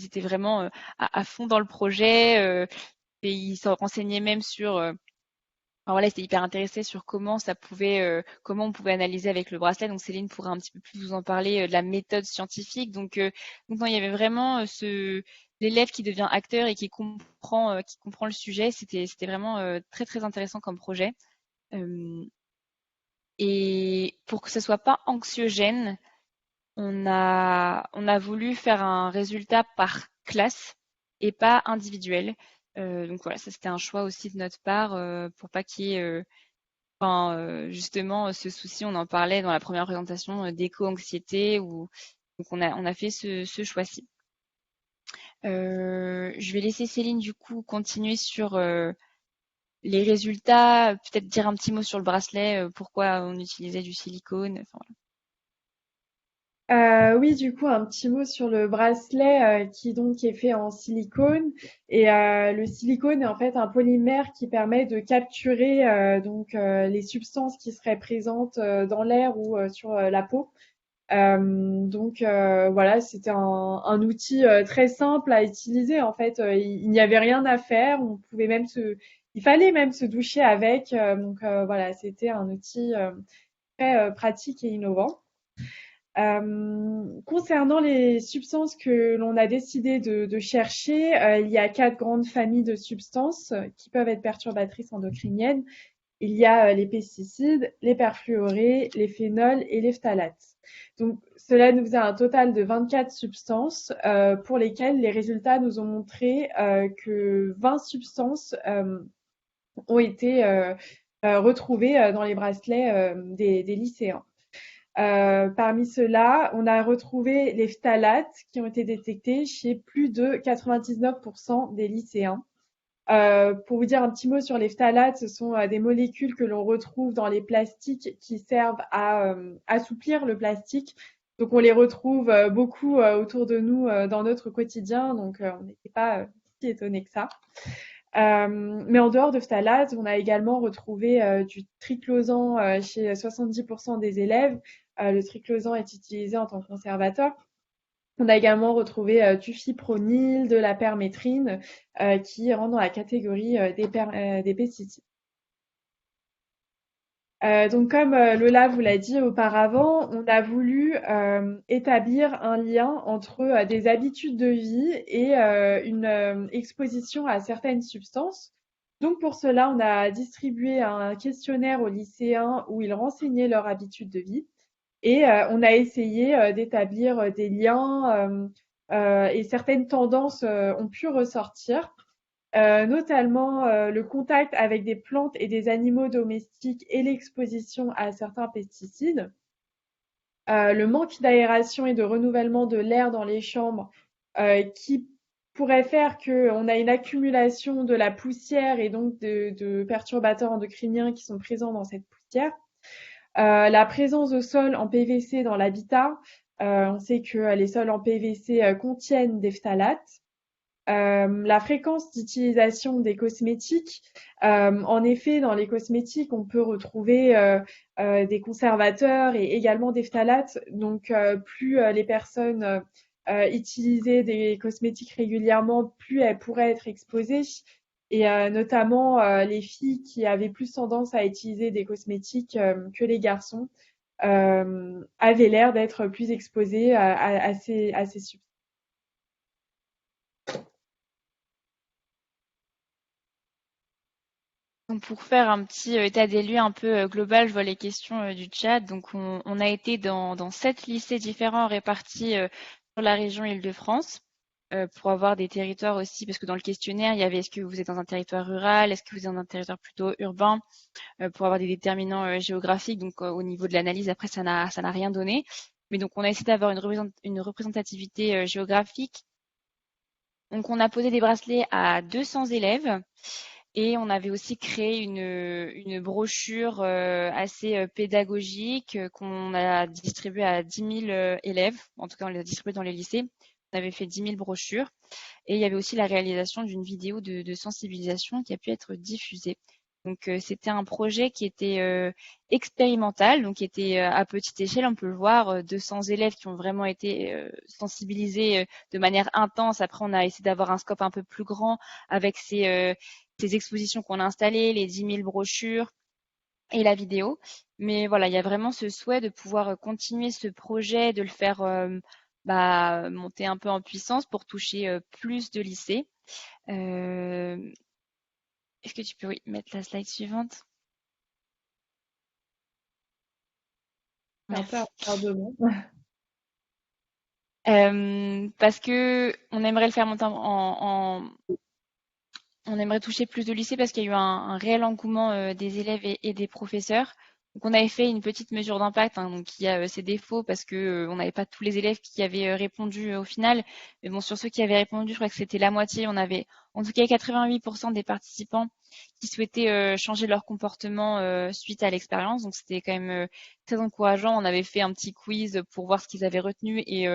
S3: étaient vraiment à fond dans le projet et ils se renseignaient même sur Enfin voilà, c'était hyper intéressé sur comment on pouvait analyser avec le bracelet. Donc Céline pourra un petit peu plus vous en parler de la méthode scientifique. Donc non, il y avait vraiment l'élève qui devient acteur et qui comprend le sujet. C'était vraiment très très intéressant comme projet. Et pour que ce soit pas anxiogène, on a voulu faire un résultat par classe et pas individuel. Donc voilà, ça c'était un choix aussi de notre part pour pas qu'il y ait justement ce souci, on en parlait dans la première présentation d'éco-anxiété donc on a fait ce choix-ci. Je vais laisser Céline du coup continuer sur les résultats, peut-être dire un petit mot sur le bracelet, pourquoi on utilisait du silicone. Enfin, voilà.
S8: Oui, du coup, un petit mot sur le bracelet qui donc est fait en silicone. Et le silicone est en fait un polymère qui permet de capturer les substances qui seraient présentes dans l'air ou sur la peau. Voilà, c'était un outil très simple à utiliser. En fait, il n'y avait rien à faire. Il fallait même se doucher avec. Voilà, c'était un outil très pratique et innovant. Concernant les substances que l'on a décidé de chercher, il y a 4 grandes familles de substances qui peuvent être perturbatrices endocriniennes. Il y a les pesticides, les perfluorés, les phénols et les phtalates. Donc, cela nous a un total de 24 substances pour lesquelles les résultats nous ont montré que 20 substances ont été retrouvées dans les bracelets des lycéens. Parmi ceux-là, on a retrouvé les phtalates qui ont été détectés chez plus de 99% des lycéens. Pour vous dire un petit mot sur les phtalates, ce sont des molécules que l'on retrouve dans les plastiques qui servent à assouplir le plastique. Donc on les retrouve beaucoup autour de nous dans notre quotidien, donc on n'était pas si étonnés que ça. Mais en dehors de phtalates, on a également retrouvé du triclosan chez 70% des élèves. Le triclosan est utilisé en tant que conservateur. On a également retrouvé du fipronil, de la permétrine, qui rentrent dans la catégorie des pesticides. Donc comme Lola vous l'a dit auparavant, on a voulu établir un lien entre des habitudes de vie et une exposition à certaines substances. Donc pour cela, on a distribué un questionnaire aux lycéens où ils renseignaient leurs habitudes de vie et on a essayé d'établir des liens et certaines tendances ont pu ressortir. Notamment le contact avec des plantes et des animaux domestiques et l'exposition à certains pesticides, le manque d'aération et de renouvellement de l'air dans les chambres qui pourrait faire qu'on a une accumulation de la poussière et donc de perturbateurs endocriniens qui sont présents dans cette poussière. La présence de sols en PVC dans l'habitat, on sait que les sols en PVC contiennent des phtalates. La fréquence d'utilisation des cosmétiques. En effet, dans les cosmétiques, on peut retrouver des conservateurs et également des phtalates. Donc, plus les personnes utilisaient des cosmétiques régulièrement, plus elles pourraient être exposées. Et notamment, les filles qui avaient plus tendance à utiliser des cosmétiques que les garçons avaient l'air d'être plus exposées à ces substances.
S3: Donc pour faire un petit état des lieux un peu global, je vois les questions du chat. Donc on a été dans 7 lycées différents répartis sur la région Île-de-France pour avoir des territoires aussi, parce que dans le questionnaire, il y avait est-ce que vous êtes dans un territoire rural, est-ce que vous êtes dans un territoire plutôt urbain, pour avoir des déterminants géographiques. Donc au niveau de l'analyse, après, ça n'a rien donné. Mais donc on a essayé d'avoir une représentativité géographique. Donc on a posé des bracelets à 200 élèves. Et on avait aussi créé une brochure assez pédagogique qu'on a distribuée à 10 000 élèves. En tout cas, on l'a distribuée dans les lycées. On avait fait 10 000 brochures. Et il y avait aussi la réalisation d'une vidéo de sensibilisation qui a pu être diffusée. Donc, c'était un projet qui était expérimental, donc qui était à petite échelle. On peut le voir, 200 élèves qui ont vraiment été sensibilisés de manière intense. Après, on a essayé d'avoir un scope un peu plus grand avec ces ces expositions qu'on a installées, les 10 000 brochures et la vidéo. Mais voilà, il y a vraiment ce souhait de pouvoir continuer ce projet, de le faire monter un peu en puissance pour toucher plus de lycées. Est-ce que tu peux mettre la slide suivante?
S8: C'est un peu un retardement.
S3: Parce que on aimerait le faire monter on aimerait toucher plus de lycées parce qu'il y a eu un réel engouement des élèves et des professeurs. Donc on avait fait une petite mesure d'impact, hein, donc qui a ses défauts parce que on n'avait pas tous les élèves qui avaient répondu au final. Mais bon, sur ceux qui avaient répondu, je crois que c'était la moitié. On avait en tout cas 88% des participants qui souhaitaient changer leur comportement suite à l'expérience. Donc c'était quand même très encourageant. On avait fait un petit quiz pour voir ce qu'ils avaient retenu et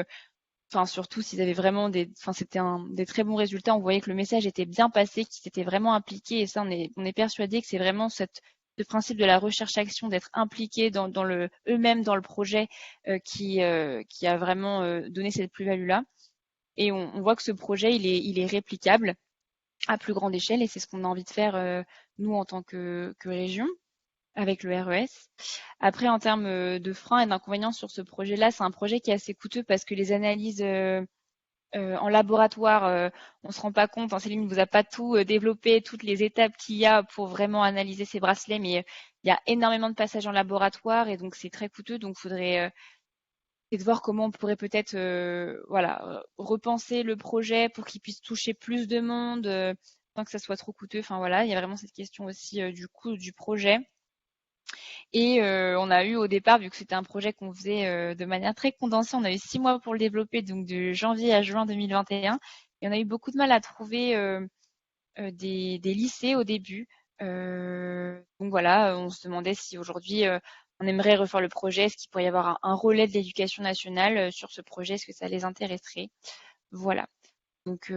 S3: enfin surtout s'ils avaient vraiment c'était des très bons résultats. On voyait que le message était bien passé, qu'ils s'étaient vraiment impliqués. Et ça, on est persuadé que c'est vraiment ce principe de la recherche-action, d'être impliqué dans eux-mêmes dans le projet qui a vraiment donné cette plus-value-là. Et on voit que ce projet, il est réplicable à plus grande échelle et c'est ce qu'on a envie de faire nous en tant que région avec le RES. Après, en termes de freins et d'inconvénients sur ce projet-là, c'est un projet qui est assez coûteux parce que les analyses en laboratoire, on se rend pas compte. Hein, Céline ne vous a pas tout développé, toutes les étapes qu'il y a pour vraiment analyser ces bracelets, mais il y a énormément de passages en laboratoire et donc c'est très coûteux. Donc, il faudrait essayer de voir comment on pourrait peut-être repenser le projet pour qu'il puisse toucher plus de monde sans que ça soit trop coûteux. Enfin voilà, il y a vraiment cette question aussi du coût du projet. Et on a eu au départ, vu que c'était un projet qu'on faisait de manière très condensée, on a eu 6 mois pour le développer, donc de janvier à juin 2021. Et on a eu beaucoup de mal à trouver des lycées au début. Donc voilà, on se demandait si aujourd'hui on aimerait refaire le projet, est-ce qu'il pourrait y avoir un relais de l'éducation nationale sur ce projet, est-ce que ça les intéresserait? Voilà. Donc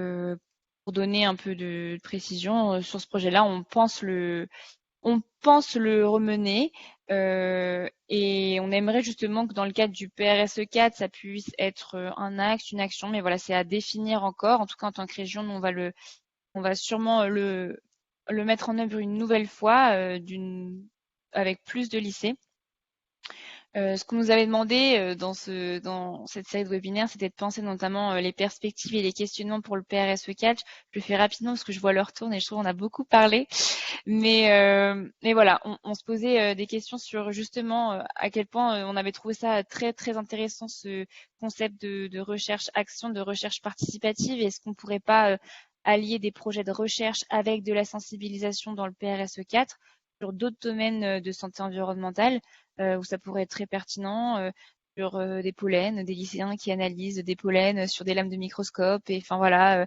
S3: pour donner un peu de précision sur ce projet-là, on pense le remener et on aimerait justement que dans le cadre du PRSE 4, ça puisse être un axe, une action, mais voilà, c'est à définir encore. En tout cas, en tant que région, nous, on va sûrement le mettre en œuvre une nouvelle fois avec plus de lycées. Ce qu'on nous avait demandé dans cette série de webinaires, c'était de penser notamment les perspectives et les questionnements pour le PRSE 4. Je le fais rapidement parce que je vois le retour et je trouve qu'on a beaucoup parlé. Mais voilà, on se posait des questions sur justement à quel point on avait trouvé ça très très intéressant, ce concept de recherche-action, de recherche participative. Est-ce qu'on pourrait pas allier des projets de recherche avec de la sensibilisation dans le PRSE 4 sur d'autres domaines de santé environnementale où ça pourrait être très pertinent sur des pollens, des lycéens qui analysent des pollens sur des lames de microscope et enfin voilà,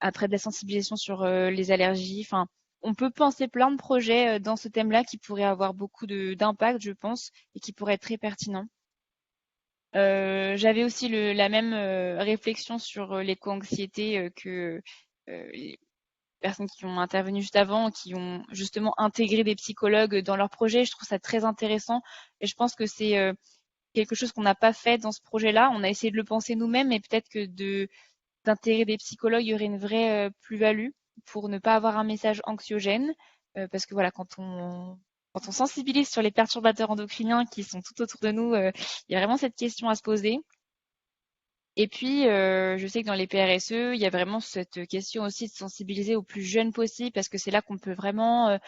S3: après de la sensibilisation sur les allergies. Enfin, on peut penser plein de projets dans ce thème-là qui pourraient avoir beaucoup d'impact, je pense, et qui pourraient être très pertinents. J'avais aussi la même réflexion sur l'éco-anxiété que les personnes qui ont intervenu juste avant, qui ont justement intégré des psychologues dans leur projet. Je trouve ça très intéressant et je pense que c'est quelque chose qu'on n'a pas fait dans ce projet-là. On a essayé de le penser nous-mêmes, mais peut-être que d'intégrer des psychologues, il y aurait une vraie plus-value pour ne pas avoir un message anxiogène. Parce que voilà, quand on sensibilise sur les perturbateurs endocriniens qui sont tout autour de nous, il y a vraiment cette question à se poser. Et puis, je sais que dans les PRSE, il y a vraiment cette question aussi de sensibiliser aux plus jeunes possible parce que c'est là qu'on peut vraiment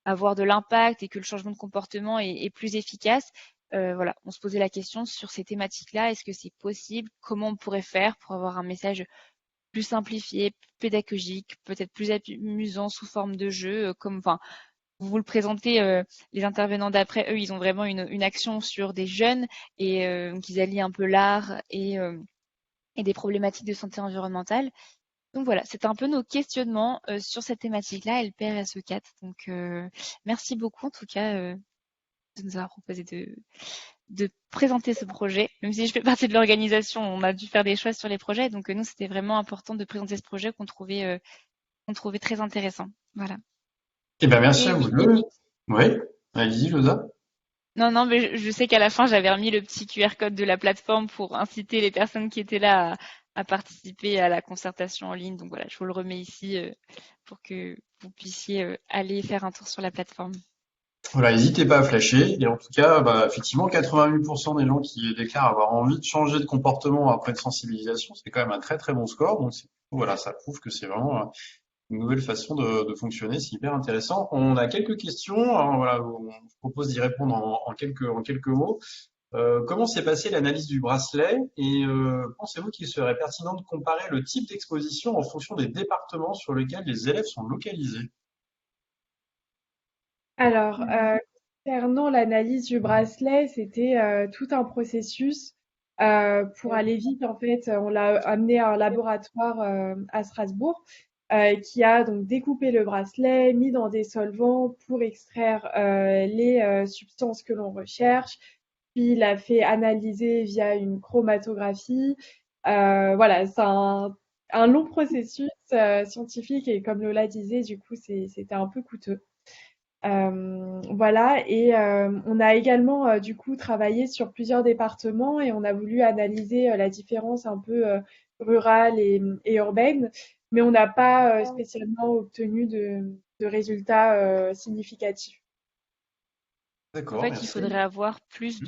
S3: avoir de l'impact et que le changement de comportement est plus efficace. Voilà, on se posait la question sur ces thématiques-là. Est-ce que c'est possible? Comment on pourrait faire pour avoir un message plus simplifié, plus pédagogique, peut-être plus amusant sous forme de jeu, enfin, vous le présentez, les intervenants d'après, eux, ils ont vraiment une action sur des jeunes et donc ils allient un peu l'art et des problématiques de santé environnementale. Donc voilà, c'est un peu nos questionnements sur cette thématique-là et le PRSE 4. Donc merci beaucoup en tout cas de nous avoir proposé de présenter ce projet. Même si je fais partie de l'organisation, on a dû faire des choix sur les projets. Donc nous, c'était vraiment important de présenter ce projet qu'on trouvait très intéressant. Voilà.
S1: Eh ben merci à vous deux. Oui, allez-y, Losa.
S3: Non, mais je sais qu'à la fin, j'avais remis le petit QR code de la plateforme pour inciter les personnes qui étaient là à participer à la concertation en ligne. Donc voilà, je vous le remets ici pour que vous puissiez aller faire un tour sur la plateforme.
S1: Voilà, n'hésitez pas à flasher. Et en tout cas, effectivement, 88% des gens qui déclarent avoir envie de changer de comportement après une sensibilisation, c'est quand même un très très bon score. Donc voilà, ça prouve que c'est vraiment une nouvelle façon de fonctionner. C'est hyper intéressant. On a quelques questions. Alors, voilà, on je propose d'y répondre en quelques mots. Comment s'est passée l'analyse du bracelet et pensez-vous qu'il serait pertinent de comparer le type d'exposition en fonction des départements sur lesquels les élèves sont localisés?
S8: Alors, concernant l'analyse du bracelet, c'était tout un processus. Pour aller vite, en fait, on l'a amené à un laboratoire à Strasbourg qui a donc découpé le bracelet, mis dans des solvants pour extraire les substances que l'on recherche. Puis il a fait analyser via une chromatographie. Voilà, c'est un long processus scientifique et comme Lola disait, du coup, c'était un peu coûteux. Voilà, et on a également du coup travaillé sur plusieurs départements et on a voulu analyser la différence un peu rurale et urbaine, mais on n'a pas spécialement obtenu de résultats significatifs.
S3: En
S1: D'accord,
S3: fait, il
S1: merci.
S3: faudrait avoir plus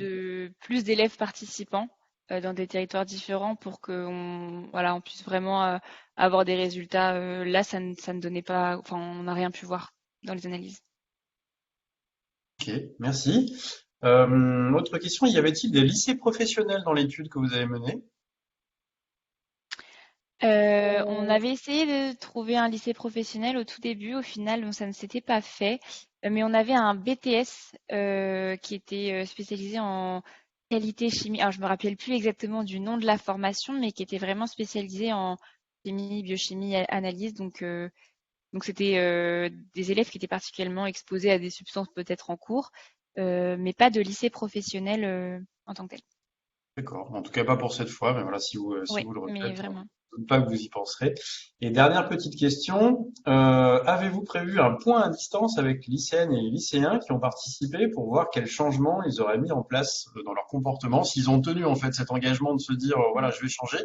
S3: d'élèves participants dans des territoires différents pour qu'on voilà, on puisse vraiment avoir des résultats. Là, ça ne donnait pas, enfin, on n'a rien pu voir dans les analyses.
S1: Ok, merci. Autre question, y avait-il des lycées professionnels dans l'étude que vous avez menée?
S3: On avait essayé de trouver un lycée professionnel au tout début. Au final, bon, ça ne s'était pas fait. Mais on avait un BTS qui était spécialisé en qualité chimie. Alors, je me rappelle plus exactement du nom de la formation, mais qui était vraiment spécialisé en chimie, biochimie, analyse. Donc c'était des élèves qui étaient particulièrement exposés à des substances peut-être en cours, mais pas de lycée professionnel en tant que tel.
S1: D'accord. En tout cas, pas pour cette fois, mais voilà, si
S3: Oui,
S1: vous le
S3: mais
S1: refaites,
S3: vraiment.
S1: je ne doute pas que vous y penserez. Et dernière petite question, avez-vous prévu un point à distance avec les lycéennes et les lycéens qui ont participé pour voir quels changements ils auraient mis en place dans leur comportement, s'ils ont tenu en fait cet engagement de se dire, voilà, je vais changer.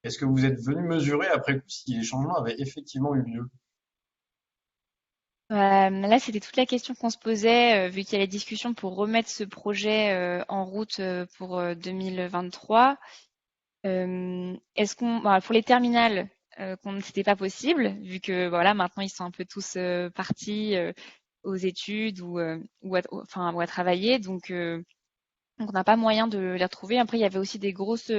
S1: Est-ce que vous êtes venu mesurer après coup si les changements avaient effectivement eu lieu?
S3: Là, c'était toute la question qu'on se posait, vu qu'il y a les discussions pour remettre ce projet en route pour 2023. Est-ce qu'on, voilà, pour les terminales, c'était pas possible, vu que voilà, maintenant ils sont un peu tous partis aux études ou à travailler, donc on n'a pas moyen de les retrouver. Après, il y avait aussi des grosses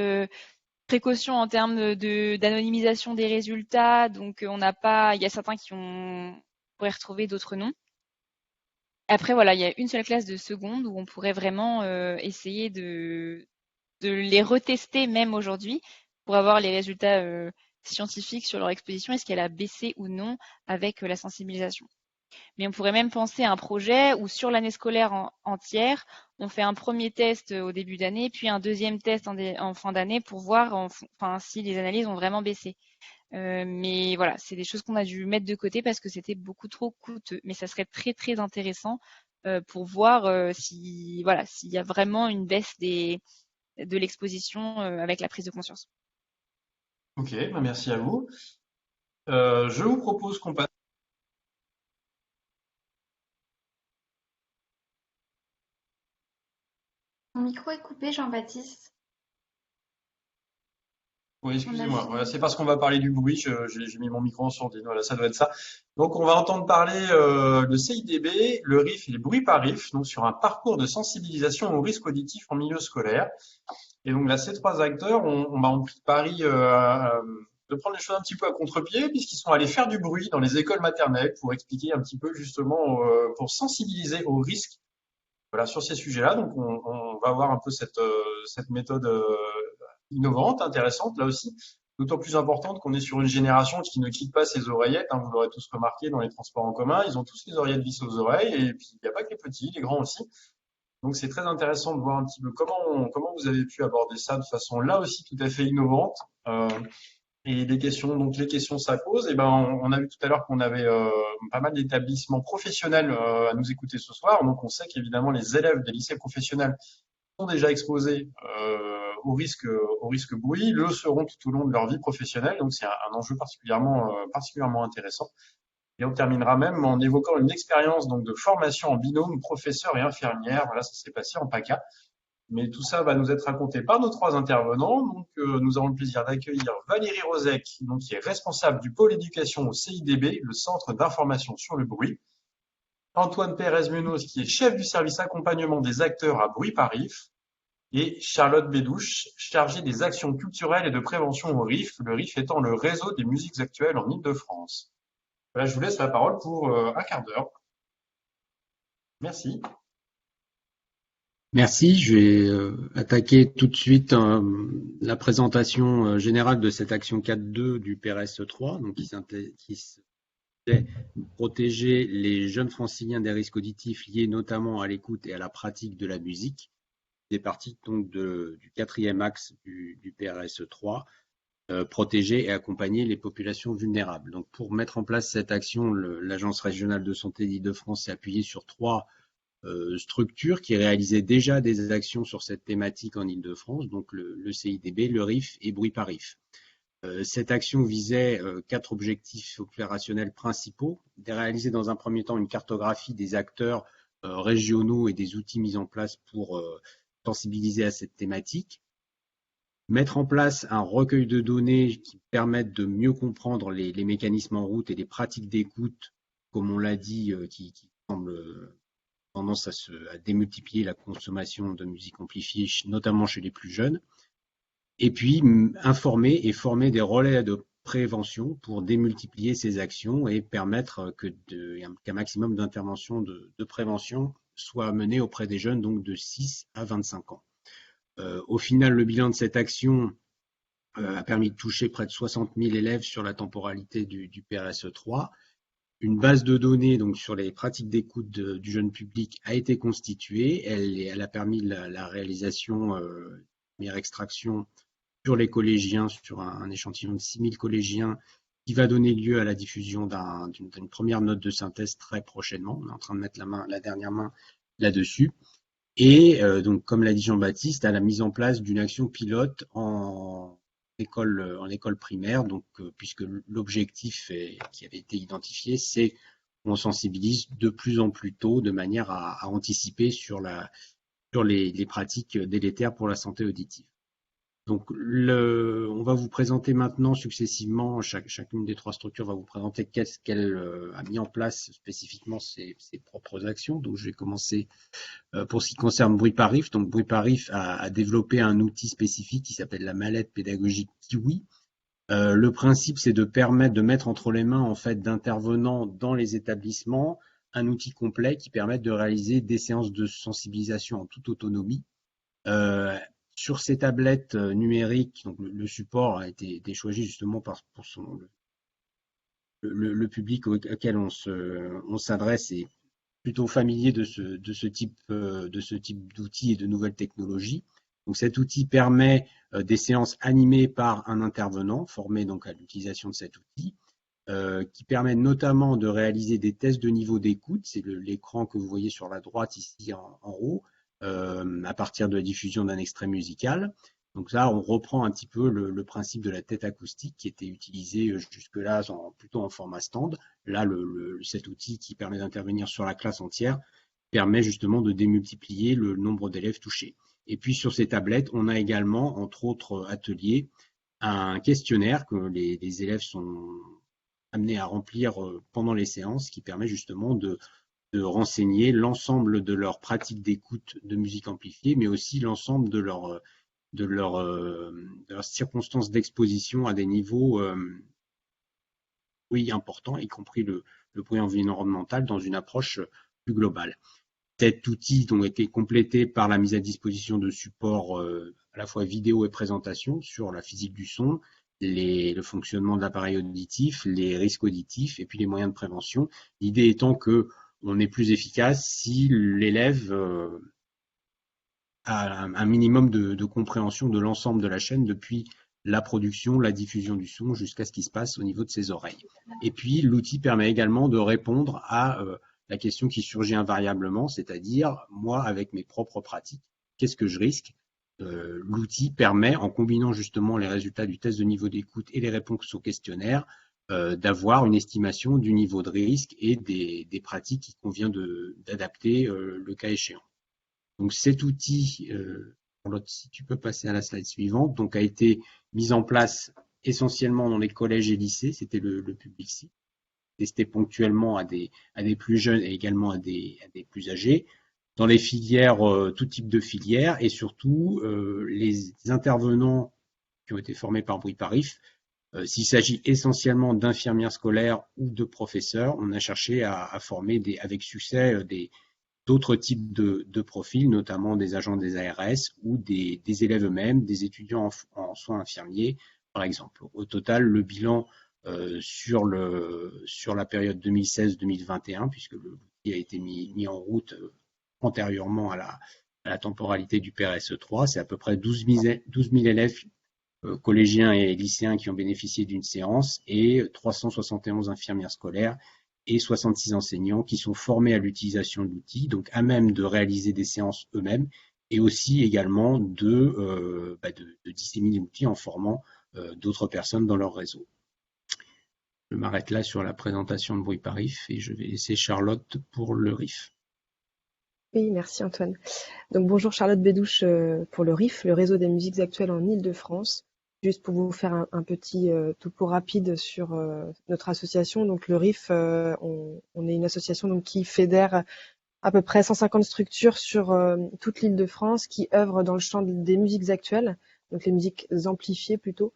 S3: précautions en termes d'anonymisation des résultats, donc on n'a pas, il y a certains qui ont pourrait retrouver, d'autres non. Après, voilà, il y a une seule classe de seconde où on pourrait vraiment essayer de les retester même aujourd'hui pour avoir les résultats scientifiques sur leur exposition, est-ce qu'elle a baissé ou non avec la sensibilisation. Mais on pourrait même penser à un projet où sur l'année scolaire entière, on fait un premier test au début d'année, puis un deuxième test en fin d'année pour voir si les analyses ont vraiment baissé. Mais voilà, c'est des choses qu'on a dû mettre de côté parce que c'était beaucoup trop coûteux. Mais ça serait très très intéressant pour voir s'il y a vraiment une baisse de l'exposition avec la prise de conscience.
S1: Ok, merci à vous. Je vous propose qu'on passe.
S2: Mon micro est coupé, Jean-Baptiste.
S1: Oui,
S2: On a
S1: excusez-moi. Voilà,
S2: fini.
S1: c'est parce qu'on va parler du bruit. J'ai mis mon micro en sourdine. Voilà, ça doit être ça. Donc, on va entendre parler de CIDB, le RIF et les bruits par RIF, donc sur un parcours de sensibilisation aux risques auditifs en milieu scolaire. Et donc là, ces trois acteurs ont pris le pari de prendre les choses un petit peu à contre-pied, puisqu'ils sont allés faire du bruit dans les écoles maternelles pour expliquer un petit peu justement, pour sensibiliser aux risques. Voilà, sur ces sujets-là. Donc, on va voir un peu cette méthode innovante, intéressante là aussi, d'autant plus importante qu'on est sur une génération qui ne quitte pas ses oreillettes. Hein, vous l'aurez tous remarqué dans les transports en commun, ils ont tous les oreillettes vissées aux oreilles, et puis il n'y a pas que les petits, les grands aussi. Donc c'est très intéressant de voir un petit peu comment vous avez pu aborder ça de façon là aussi tout à fait innovante. Et les questions ça pose. Et ben on a vu tout à l'heure qu'on avait pas mal d'établissements professionnels à nous écouter ce soir. Donc on sait qu'évidemment les élèves des lycées professionnels sont déjà exposés au risque bruit le seront tout au long de leur vie professionnelle. Donc c'est un enjeu particulièrement intéressant. Et on terminera même en évoquant une expérience donc de formation en binôme professeur et infirmière. Voilà, ça s'est passé en PACA. Mais tout ça va nous être raconté par nos 3 intervenants. Donc, nous avons le plaisir d'accueillir Valérie Rozek, donc, qui est responsable du pôle éducation au CIDB, le Centre d'information sur le bruit. Antoine Pérez-Munoz, qui est chef du service accompagnement des acteurs à Bruit-Par-IF. Et Charlotte Bédouche, chargée des actions culturelles et de prévention au RIF, le RIF étant le réseau des musiques actuelles en Île-de-France. Voilà, je vous laisse la parole pour un quart d'heure. Merci.
S9: Merci, je vais attaquer tout de suite la présentation générale de cette action 4.2 du PRS3, donc qui s'intitulait protéger les jeunes franciliens des risques auditifs liés notamment à l'écoute et à la pratique de la musique. C'est parti donc du 4e axe du PRS3, protéger et accompagner les populations vulnérables. Donc pour mettre en place cette action, l'Agence régionale de santé d'Île-de-France s'est appuyée sur 3 structures qui réalisaient déjà des actions sur cette thématique en Île-de-France, donc le CIDB, le RIF et Bruit-Par-IF. Cette action visait 4 objectifs opérationnels principaux: de réaliser dans un premier temps une cartographie des acteurs régionaux et des outils mis en place pour sensibiliser à cette thématique, mettre en place un recueil de données qui permettent de mieux comprendre les mécanismes en route et les pratiques d'écoute, comme on l'a dit, qui semblent tendance à démultiplier la consommation de musique amplifiée, notamment chez les plus jeunes. Et puis, informer et former des relais de prévention pour démultiplier ces actions et permettre qu'un maximum d'interventions de prévention soient menées auprès des jeunes, donc de 6 à 25 ans. Au final, le bilan de cette action a permis de toucher près de 60 000 élèves sur la temporalité du PRS3. Une base de données donc sur les pratiques d'écoute du jeune public a été constituée. Elle a permis la réalisation, première extraction sur les collégiens, sur un échantillon de 6 000 collégiens, qui va donner lieu à la diffusion d'une première note de synthèse très prochainement. On est en train de mettre la dernière main là-dessus. Et donc, comme l'a dit Jean-Baptiste, à la mise en place d'une action pilote en école primaire, donc puisque l'objectif qui avait été identifié, c'est qu'on sensibilise de plus en plus tôt de manière à anticiper sur les pratiques délétères pour la santé auditive. Donc, on va vous présenter maintenant successivement, chacune des 3 structures va vous présenter qu'est-ce qu'elle a mis en place spécifiquement ses propres actions. Donc, je vais commencer pour ce qui concerne Bruit-Par-IF. Donc, Bruit-Par-IF a développé un outil spécifique qui s'appelle la mallette pédagogique Kiwi. Le principe, c'est de permettre de mettre entre les mains en fait d'intervenants dans les établissements un outil complet qui permette de réaliser des séances de sensibilisation en toute autonomie. Sur ces tablettes numériques, donc le support a été choisi justement pour le public auquel on s'adresse est plutôt familier de ce type d'outils et de nouvelles technologies. Donc cet outil permet des séances animées par un intervenant formé donc à l'utilisation de cet outil, qui permet notamment de réaliser des tests de niveau d'écoute. C'est l'écran que vous voyez sur la droite ici en haut. À partir de la diffusion d'un extrait musical. Donc là, on reprend un petit peu le principe de la tête acoustique qui était utilisé jusque-là plutôt en format stand. Là, cet outil qui permet d'intervenir sur la classe entière permet justement de démultiplier le nombre d'élèves touchés. Et puis sur ces tablettes, on a également, entre autres ateliers, un questionnaire que les élèves sont amenés à remplir pendant les séances qui permet justement de renseigner l'ensemble de leurs pratiques d'écoute de musique amplifiée, mais aussi l'ensemble de leurs circonstances d'exposition à des niveaux importants, y compris le bruit environnemental dans une approche plus globale. Cet outil a été complété par la mise à disposition de supports à la fois vidéo et présentation sur la physique du son, le fonctionnement de l'appareil auditif, les risques auditifs et puis les moyens de prévention. L'idée étant que on est plus efficace si l'élève a un minimum de compréhension de l'ensemble de la chaîne depuis la production, la diffusion du son jusqu'à ce qui se passe au niveau de ses oreilles. Et puis, l'outil permet également de répondre à la question qui surgit invariablement, c'est-à-dire, moi, avec mes propres pratiques, qu'est-ce que je risque? l'outil permet, en combinant justement les résultats du test de niveau d'écoute et les réponses au questionnaire, d'avoir une estimation du niveau de risque et des pratiques qu'il convient d'adapter le cas échéant. Donc cet outil, si tu peux passer à la slide suivante, donc a été mis en place essentiellement dans les collèges et lycées, c'était le public cible, testé ponctuellement à des plus jeunes et également à des plus âgés, dans les filières, tout type de filières, et surtout les intervenants qui ont été formés par Bruit-Parif. S'il s'agit essentiellement d'infirmières scolaires ou de professeurs, on a cherché à former avec succès d'autres types de profils, notamment des agents des ARS ou des élèves eux-mêmes, des étudiants en soins infirmiers, par exemple. Au total, le bilan sur la période 2016-2021, puisque l'outil a été mis en route antérieurement à la temporalité du PRSE 3, c'est à peu près 12 000 élèves collégiens et lycéens qui ont bénéficié d'une séance et 371 infirmières scolaires et 66 enseignants qui sont formés à l'utilisation de l'outil, donc à même de réaliser des séances eux-mêmes et aussi également de disséminer l'outil en formant d'autres personnes dans leur réseau. Je m'arrête là sur la présentation de Bruit-Parif et je vais laisser Charlotte pour le RIF.
S10: Oui, merci Antoine. Donc bonjour, Charlotte Bédouche pour le RIF, le réseau des musiques actuelles en Île-de-France. Juste pour vous faire un petit topo rapide sur notre association. Donc le RIF, on est une association donc, qui fédère à peu près 150 structures sur toute l'Île-de-France qui œuvrent dans le champ des musiques actuelles, donc les musiques amplifiées plutôt.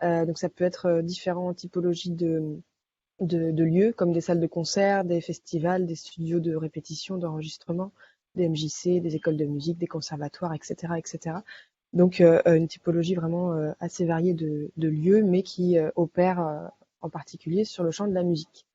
S10: Donc ça peut être différentes typologies de lieux, comme des salles de concert, des festivals, des studios de répétition, d'enregistrement, des MJC, des écoles de musique, des conservatoires, etc., etc. Donc une typologie vraiment assez variée de lieux, mais qui opèrent en particulier sur le champ de la musique.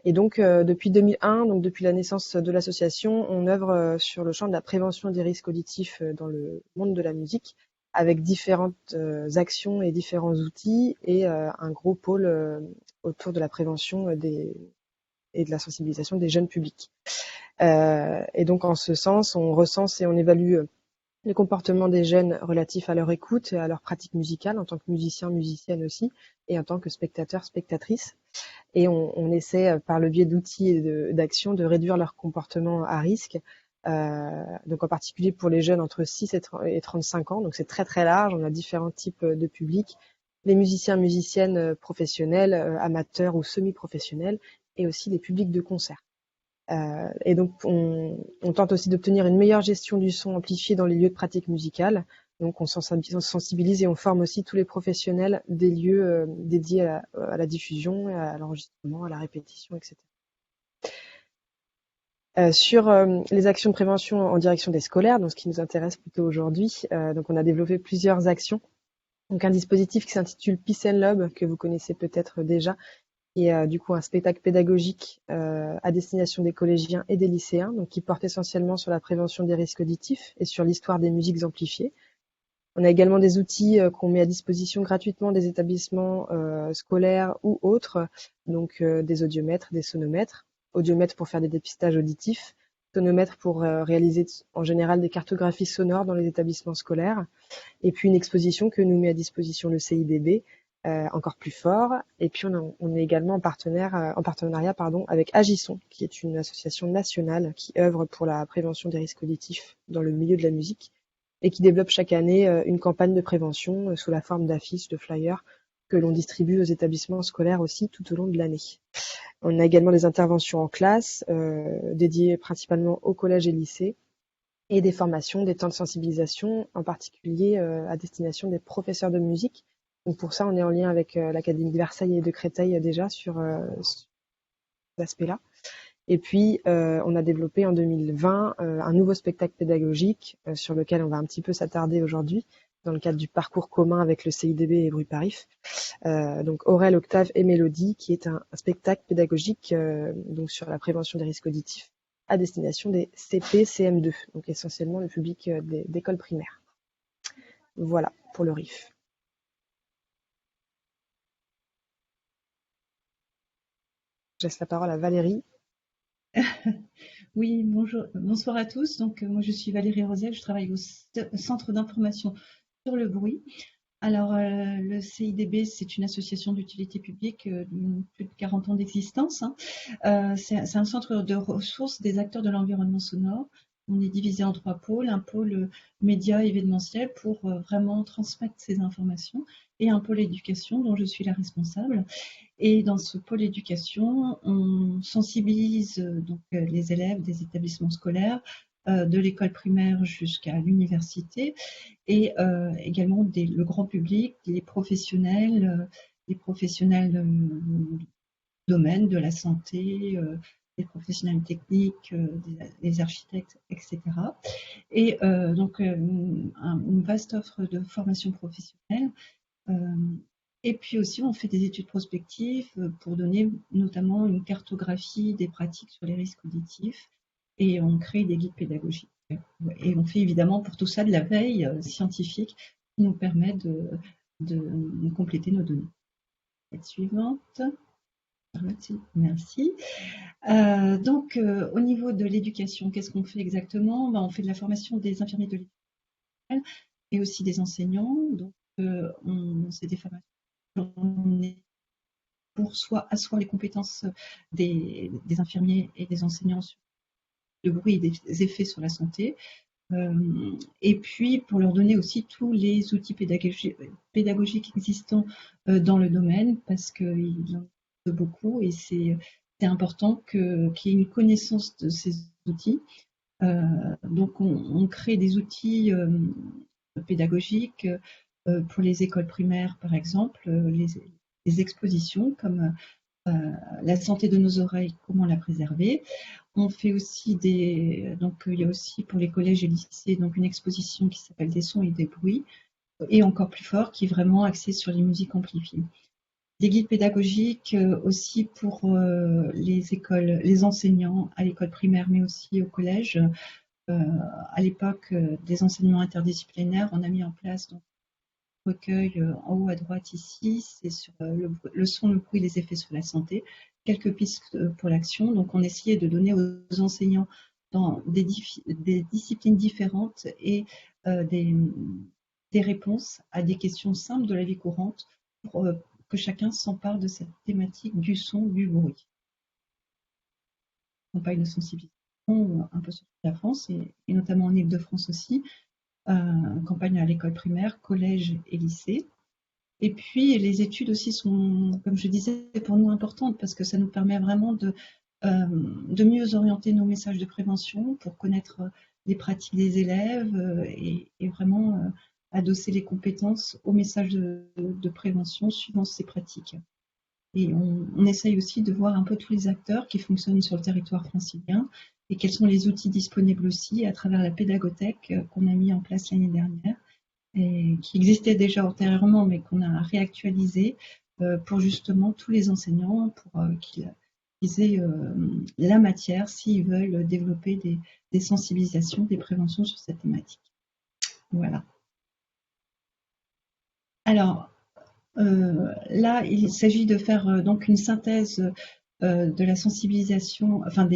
S10: Et donc depuis 2001, donc depuis la naissance de l'association, on œuvre sur le champ de la prévention des risques auditifs dans le monde de la musique, avec différentes actions et différents outils, et un gros pôle autour de la prévention et de la sensibilisation des jeunes publics. Et donc en ce sens, on recense et on évalue les comportements des jeunes relatifs à leur écoute et à leur pratique musicale en tant que musicien, musicienne aussi, et en tant que spectateur, spectatrice. Et on essaie, par le biais d'outils et d'actions, de réduire leur comportement à risque. Donc en particulier pour les jeunes entre 6 et 35 ans. Donc c'est très très large, on a différents types de publics. Les musiciens, musiciennes professionnels, amateurs ou semi-professionnels, et aussi les publics de concert. Et donc, on tente aussi d'obtenir une meilleure gestion du son amplifié dans les lieux de pratique musicale. Donc, on sensibilise et on forme aussi tous les professionnels des lieux dédiés à la diffusion, à l'enregistrement, à la répétition, etc. Sur les actions de prévention en direction des scolaires, donc ce qui nous intéresse plutôt aujourd'hui, donc on a développé plusieurs actions. Donc, un dispositif qui s'intitule Peace and Love, que vous connaissez peut-être déjà, qui est du coup un spectacle pédagogique à destination des collégiens et des lycéens, donc qui porte essentiellement sur la prévention des risques auditifs et sur l'histoire des musiques amplifiées. On a également des outils qu'on met à disposition gratuitement des établissements scolaires ou autres, donc des audiomètres, des sonomètres. Audiomètres pour faire des dépistages auditifs, sonomètres pour réaliser en général des cartographies sonores dans les établissements scolaires, et puis une exposition que nous met à disposition le CIDB, encore plus fort. Et puis on est également en partenariat avec Agisson, qui est une association nationale qui œuvre pour la prévention des risques auditifs dans le milieu de la musique et qui développe chaque année une campagne de prévention sous la forme d'affiches, de flyers que l'on distribue aux établissements scolaires aussi tout au long de l'année. On a également des interventions en classe dédiées principalement au collège et lycée, et des formations, des temps de sensibilisation, en particulier à destination des professeurs de musique. Donc pour ça, on est en lien avec l'Académie de Versailles et de Créteil déjà sur cet aspect-là. Et puis, on a développé en 2020 un nouveau spectacle pédagogique sur lequel on va un petit peu s'attarder aujourd'hui, dans le cadre du parcours commun avec le CIDB et Bruit-Parif. Donc Aurel, Octave et Mélodie, qui est un spectacle pédagogique donc sur la prévention des risques auditifs à destination des CP, CM2, donc essentiellement le public d'écoles primaires. Voilà pour le RIF. Je laisse la parole à Valérie.
S7: Oui, bonsoir à tous. Donc, moi, je suis Valérie Rosel, je travaille au Centre d'information sur le bruit. Alors, le CIDB, c'est une association d'utilité publique d'une plus de 40 ans d'existence, hein. C'est un centre de ressources des acteurs de l'environnement sonore. On est divisé en 3 pôles, un pôle média événementiel pour vraiment transmettre ces informations et un pôle éducation dont je suis la responsable. Et dans ce pôle éducation, on sensibilise donc les élèves des établissements scolaires, de l'école primaire jusqu'à l'université, et également le grand public, les professionnels du domaine de la santé, les professionnels techniques, des architectes, etc. Et donc une vaste offre de formation professionnelle. Et puis aussi, on fait des études prospectives pour donner notamment une cartographie des pratiques sur les risques auditifs, et on crée des guides pédagogiques. Et on fait évidemment pour tout ça de la veille scientifique qui nous permet de compléter nos données. Slide suivante. Merci. Donc, au niveau de l'éducation, qu'est-ce qu'on fait exactement? On fait de la formation des infirmiers de l'éducation et aussi des enseignants. Donc, c'est des formations pour asseoir les compétences des infirmiers et des enseignants sur le bruit et des effets sur la santé, et puis pour leur donner aussi tous les outils pédagogiques existants dans le domaine, parce qu'il y en a beaucoup et c'est important qu'il y ait une connaissance de ces outils. Donc on crée des outils pédagogiques pour les écoles primaires, par exemple, les expositions comme la santé de nos oreilles, comment la préserver. On fait aussi donc il y a aussi pour les collèges et lycées donc une exposition qui s'appelle Des sons et des bruits, et encore plus fort, qui est vraiment axée sur les musiques amplifiées. Des guides pédagogiques aussi pour les enseignants à l'école primaire, mais aussi au collège. À l'époque des enseignements interdisciplinaires, on a mis en place donc recueil en haut à droite ici, c'est sur le son, le bruit, les effets sur la santé. Quelques pistes pour l'action. Donc on essayait de donner aux enseignants dans des disciplines différentes et des réponses à des questions simples de la vie courante pour que chacun s'empare de cette thématique du son, du bruit. Campagne de sensibilisation un peu sur toute la France et notamment en Île-de-France aussi. Campagne à l'école primaire, collège et lycée. Et puis les études aussi sont, comme je disais, pour nous importantes parce que ça nous permet vraiment de mieux orienter nos messages de prévention pour connaître les pratiques des élèves et vraiment adosser les compétences aux messages de prévention suivant ces pratiques. Et on essaye aussi de voir un peu tous les acteurs qui fonctionnent sur le territoire francilien et quels sont les outils disponibles aussi à travers la pédagothèque qu'on a mis en place l'année dernière et qui existait déjà antérieurement mais qu'on a réactualisé pour justement tous les enseignants pour qu'ils aient la matière s'ils veulent développer des sensibilisations, des préventions sur cette thématique. Voilà. Alors, là, il s'agit de faire donc une synthèse de la sensibilisation, enfin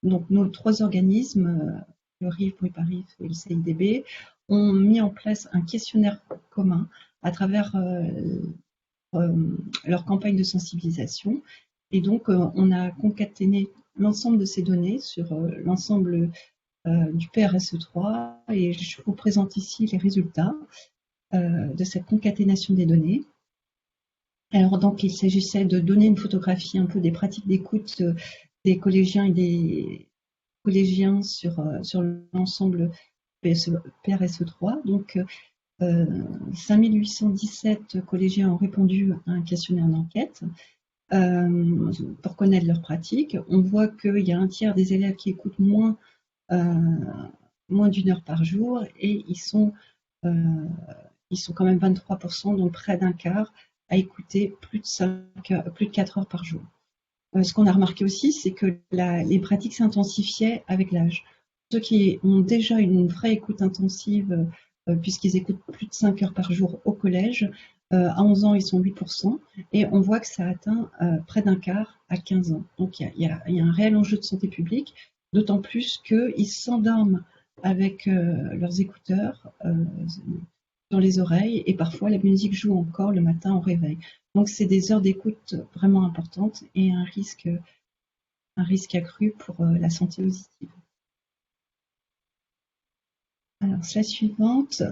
S7: donc nos 3 organismes, le RIF, Bruit par RIF et le CIDB, ont mis en place un questionnaire commun à travers leur campagne de sensibilisation. Et donc, on a concaténé l'ensemble de ces données sur l'ensemble du PRSE3 et je vous présente ici les résultats de cette concaténation des données. Alors donc, il s'agissait de donner une photographie un peu des pratiques d'écoute des collégiens et des collégiens sur l'ensemble PRSE3. Donc, 5817 collégiens ont répondu à un questionnaire d'enquête pour connaître leurs pratiques. On voit qu'il y a un tiers des élèves qui écoutent moins d'1 heure par jour et ils sont quand même 23%, donc près d'un quart, à écouter plus de 4 heures par jour. Ce qu'on a remarqué aussi, c'est que les pratiques s'intensifiaient avec l'âge. Ceux qui ont déjà une vraie écoute intensive, puisqu'ils écoutent plus de 5 heures par jour au collège, à 11 ans, ils sont 8%, et on voit que ça atteint près d'un quart à 15 ans. Donc il y a un réel enjeu de santé publique d'autant plus qu'ils s'endorment avec leurs écouteurs dans les oreilles et parfois la musique joue encore le matin au réveil. Donc c'est des heures d'écoute vraiment importantes et un risque accru pour la santé auditive. Alors, slide suivante.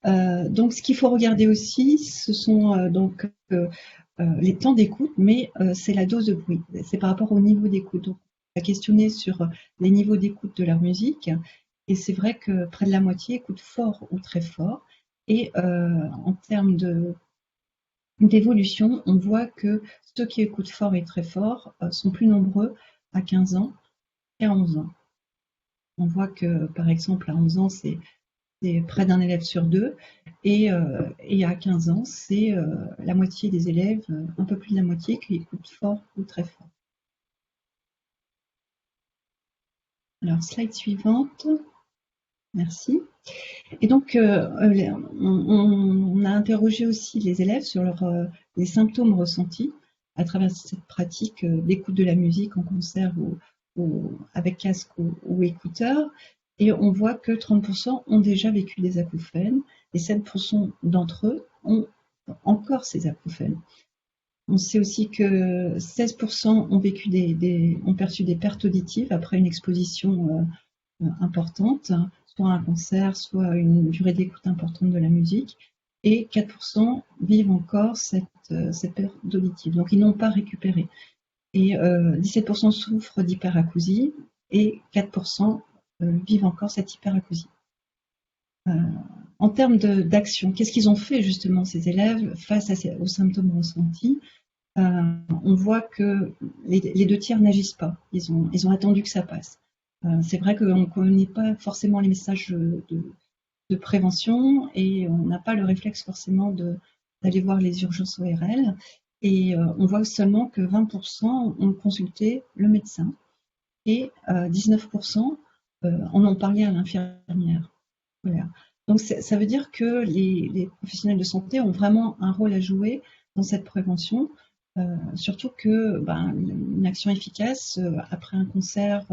S7: Donc, ce qu'il faut regarder aussi, ce sont les temps d'écoute, mais c'est la dose de bruit. C'est par rapport au niveau d'écoute. Donc, on va questionner sur les niveaux d'écoute de leur musique. Et c'est vrai que près de la moitié écoutent fort ou très fort. Et en termes d'évolution, on voit que ceux qui écoutent fort et très fort sont plus nombreux à 15 ans qu'à 11 ans. On voit que, par exemple, à 11 ans, c'est près d'un élève sur deux, et à 15 ans, c'est la moitié des élèves, un peu plus de la moitié, qui écoutent fort ou très fort. Alors, slide suivante. Merci. Et donc, on a interrogé aussi les élèves sur les symptômes ressentis à travers cette pratique d'écoute de la musique en concert ou avec casque ou écouteur. Et on voit que 30% ont déjà vécu des acouphènes et 7% d'entre eux ont encore ces acouphènes. On sait aussi que 16% ont perçu des pertes auditives après une exposition importante, soit un concert, soit une durée d'écoute importante de la musique, et 4% vivent encore cette perte auditive. Donc ils n'ont pas récupéré. Et 17% souffrent d'hyperacousie et 4% vivent encore cette hyperacousie. En termes d'action, qu'est-ce qu'ils ont fait justement ces élèves face aux symptômes ressentis? On voit que les 2 tiers n'agissent pas. Ils ont attendu que ça passe. C'est vrai qu'on ne connaît pas forcément les messages de prévention et on n'a pas le réflexe forcément d'aller voir les urgences ORL. Et on voit seulement que 20% ont consulté le médecin et 19% en ont parlé à l'infirmière. Voilà. Donc ça veut dire que les professionnels de santé ont vraiment un rôle à jouer dans cette prévention, surtout que une action efficace après un concert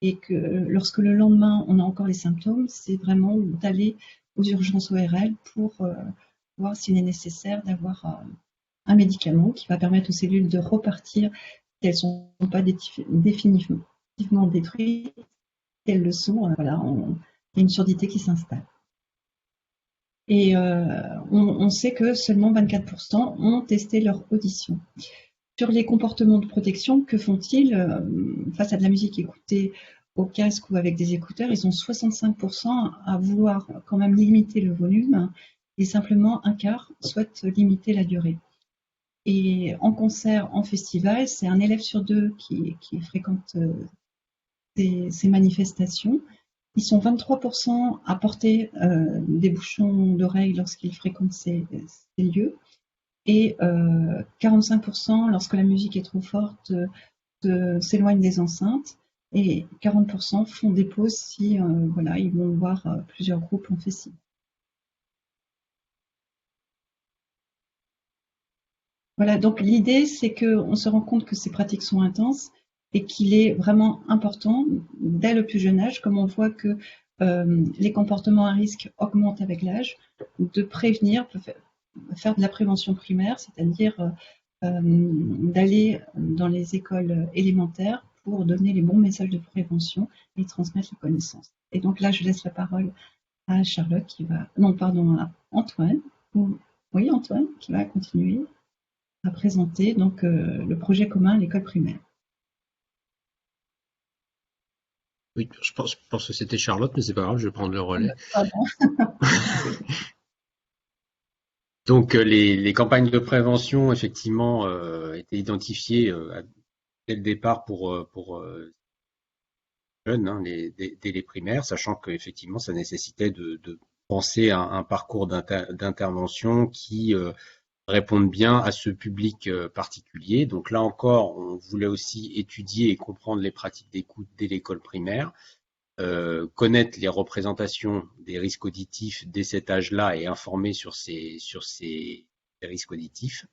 S7: et que lorsque le lendemain on a encore les symptômes, c'est vraiment d'aller aux urgences ORL pour voir s'il est nécessaire d'avoir un médicament qui va permettre aux cellules de repartir si elles ne sont pas définitivement détruites. Elles le sont, voilà, il y a une surdité qui s'installe. Et on sait que seulement 24% ont testé leur audition. Sur les comportements de protection, que font-ils face à de la musique écoutée au casque ou avec des écouteurs? Ils ont 65% à vouloir quand même limiter le volume et simplement un quart souhaite limiter la durée. Et en concert, en festival, c'est un élève sur 2 qui fréquente ces manifestations. Ils sont 23% à porter des bouchons d'oreilles lorsqu'ils fréquentent ces lieux et 45% lorsque la musique est trop forte s'éloignent des enceintes et 40% font des pauses si ils vont voir plusieurs groupes en festival. Voilà, donc l'idée c'est qu'on se rend compte que ces pratiques sont intenses et qu'il est vraiment important, dès le plus jeune âge, comme on voit que les comportements à risque augmentent avec l'âge, de prévenir, faire de la prévention primaire, c'est-à-dire d'aller dans les écoles élémentaires pour donner les bons messages de prévention et transmettre les connaissances. Et donc là, je laisse la parole à Charlotte à Antoine, Antoine, qui va continuer à présenter donc le projet commun à l'école primaire.
S9: Oui, je pense que c'était Charlotte, mais c'est pas grave, je vais prendre le relais. Donc les campagnes de prévention, effectivement, étaient identifiées dès le départ pour jeunes, dès les primaires, sachant qu'effectivement, ça nécessitait de penser à un parcours d'intervention qui répondent bien à ce public particulier. Donc là encore, on voulait aussi étudier et comprendre les pratiques d'écoute dès l'école primaire, connaître les représentations des risques auditifs dès cet âge-là et informer sur ces risques auditifs.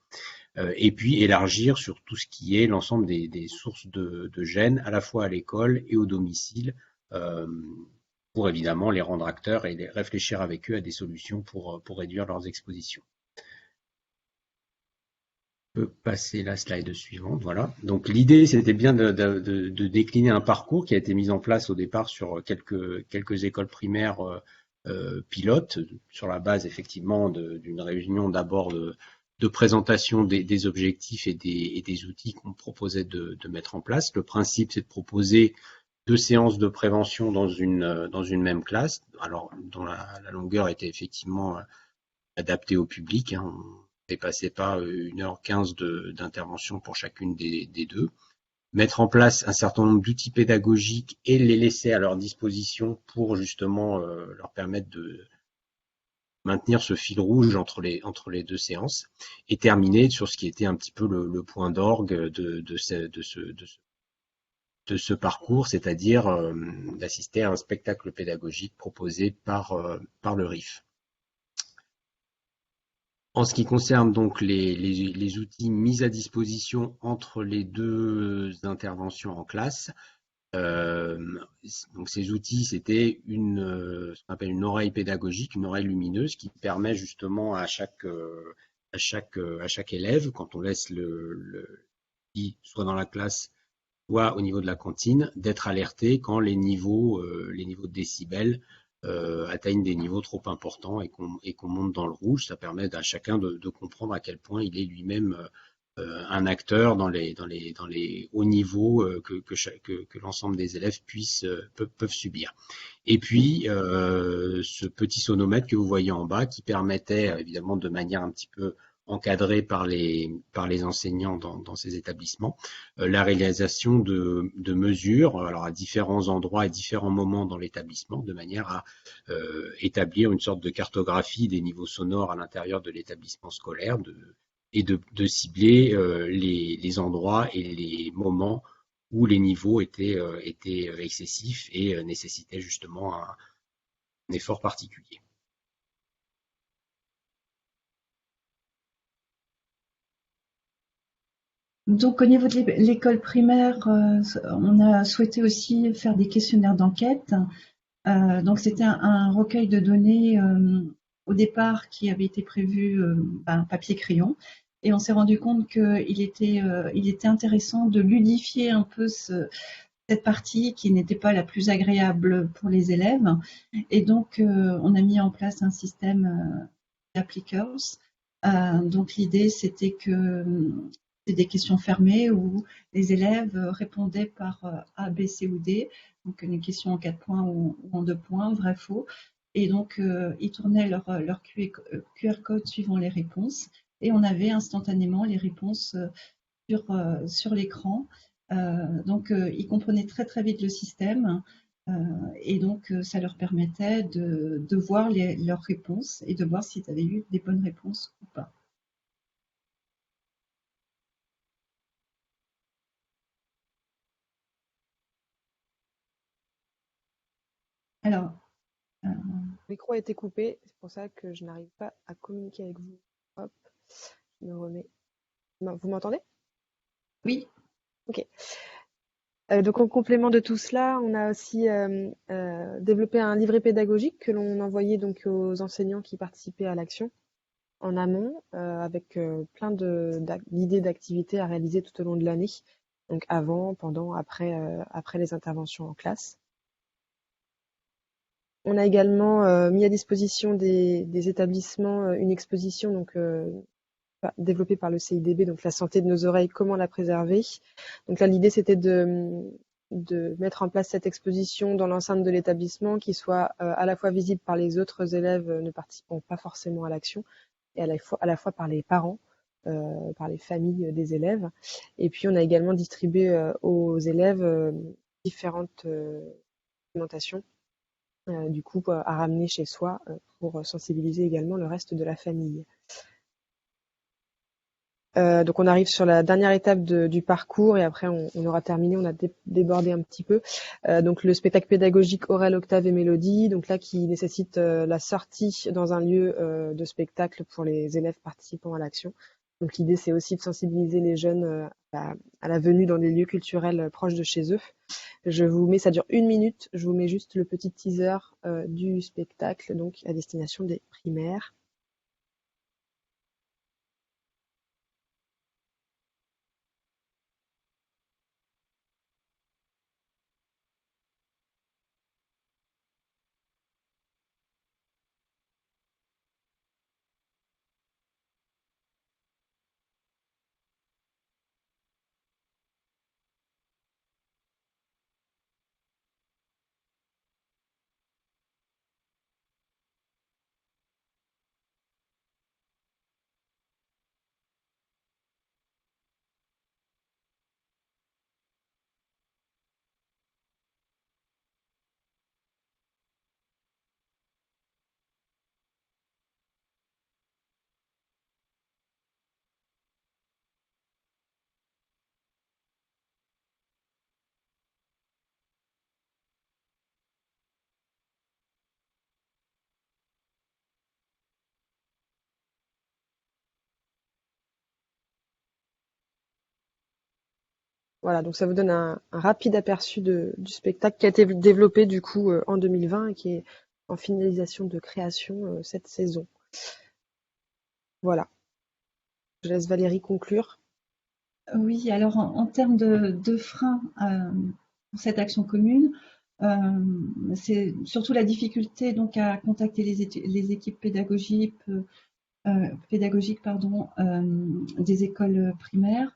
S9: Et puis élargir sur tout ce qui est l'ensemble des sources de gêne, à la fois à l'école et au domicile, pour évidemment les rendre acteurs et réfléchir avec eux à des solutions pour réduire leurs expositions. On peut passer la slide suivante, voilà. Donc l'idée, c'était bien de décliner un parcours qui a été mis en place au départ sur quelques écoles primaires pilotes, sur la base effectivement d'une réunion d'abord de présentation des objectifs et des outils qu'on proposait de mettre en place. Le principe, c'est de proposer 2 séances de prévention dans une même classe, alors dont la longueur était effectivement adaptée au public, hein. On ne dépassait pas 1h15 d'intervention pour chacune des deux. Mettre en place un certain nombre d'outils pédagogiques et les laisser à leur disposition pour justement leur permettre de maintenir ce fil rouge entre les 2 séances, et terminer sur ce qui était un petit peu le point d'orgue de ce parcours, c'est-à-dire d'assister à un spectacle pédagogique proposé par le RIF. En ce qui concerne donc les outils mis à disposition entre les 2 interventions en classe, donc ces outils, c'était ce qu'on appelle une oreille pédagogique, une oreille lumineuse, qui permet justement à chaque élève, quand on laisse soit dans la classe, soit au niveau de la cantine, d'être alerté quand les niveaux de décibels atteignent des niveaux trop importants et qu'on monte dans le rouge. Ça permet à chacun de comprendre à quel point il est lui-même un acteur dans les hauts niveaux que l'ensemble des élèves peuvent subir. Et puis ce petit sonomètre que vous voyez en bas, qui permettait évidemment de manière un petit peu encadrée par les enseignants dans ces établissements, la réalisation de mesures, alors à différents endroits, à différents moments dans l'établissement, de manière à établir une sorte de cartographie des niveaux sonores à l'intérieur de l'établissement scolaire, et de cibler les endroits et les moments où les niveaux étaient excessifs et nécessitaient justement un effort particulier.
S7: Donc au niveau de l'école primaire, on a souhaité aussi faire des questionnaires d'enquête. Donc c'était un recueil de données au départ qui avait été prévu papier-crayon. Et on s'est rendu compte qu'il était intéressant de ludifier un peu cette partie qui n'était pas la plus agréable pour les élèves. Et donc, on a mis en place un système d'appliqueurs. Donc, l'idée, c'était que c'était des questions fermées où les élèves répondaient par A, B, C ou D. Donc, une question en 4 points ou en 2 points, vrai, faux. Et donc, ils tournaient leur QR code suivant les réponses. Et on avait instantanément les réponses sur l'écran. Donc, ils comprenaient très très vite le système et donc ça leur permettait de voir leurs réponses et de voir s'ils avaient eu des bonnes réponses ou pas. Alors,
S10: le micro a été coupé, c'est pour ça que je n'arrive pas à communiquer avec vous. Hop, je me remets. Vous m'entendez?
S7: Oui.
S10: Ok. Donc en complément de tout cela, on a aussi développé un livret pédagogique que l'on envoyait donc aux enseignants qui participaient à l'action en amont, avec plein d'idées d'activités à réaliser tout au long de l'année, donc avant, pendant, après les interventions en classe. On a également mis à disposition des établissements une exposition donc développée par le CIDB, donc la santé de nos oreilles, comment la préserver. Donc là, l'idée, c'était de mettre en place cette exposition dans l'enceinte de l'établissement qui soit à la fois visible par les autres élèves ne participant pas forcément à l'action et à la fois par les parents, par les familles des élèves. Et puis, on a également distribué aux élèves différentes documentations du coup à ramener chez soi pour sensibiliser également le reste de la famille. Donc on arrive sur la dernière étape du parcours et après on aura terminé, on a débordé un petit peu. Donc le spectacle pédagogique Aurel, Octave et Mélodie, donc là qui nécessite la sortie dans un lieu de spectacle pour les élèves participant à l'action. Donc l'idée c'est aussi de sensibiliser les jeunes à la venue dans des lieux culturels proches de chez eux. Je vous mets, ça dure 1 minute, je vous mets juste le petit teaser du spectacle, donc à destination des primaires. Voilà, donc ça vous donne un rapide aperçu du spectacle qui a été développé du coup en 2020 et qui est en finalisation de création cette saison. Voilà, je laisse Valérie conclure.
S7: Oui, alors en termes de freins pour cette action commune, c'est surtout la difficulté donc à contacter les équipes pédagogiques, des écoles primaires.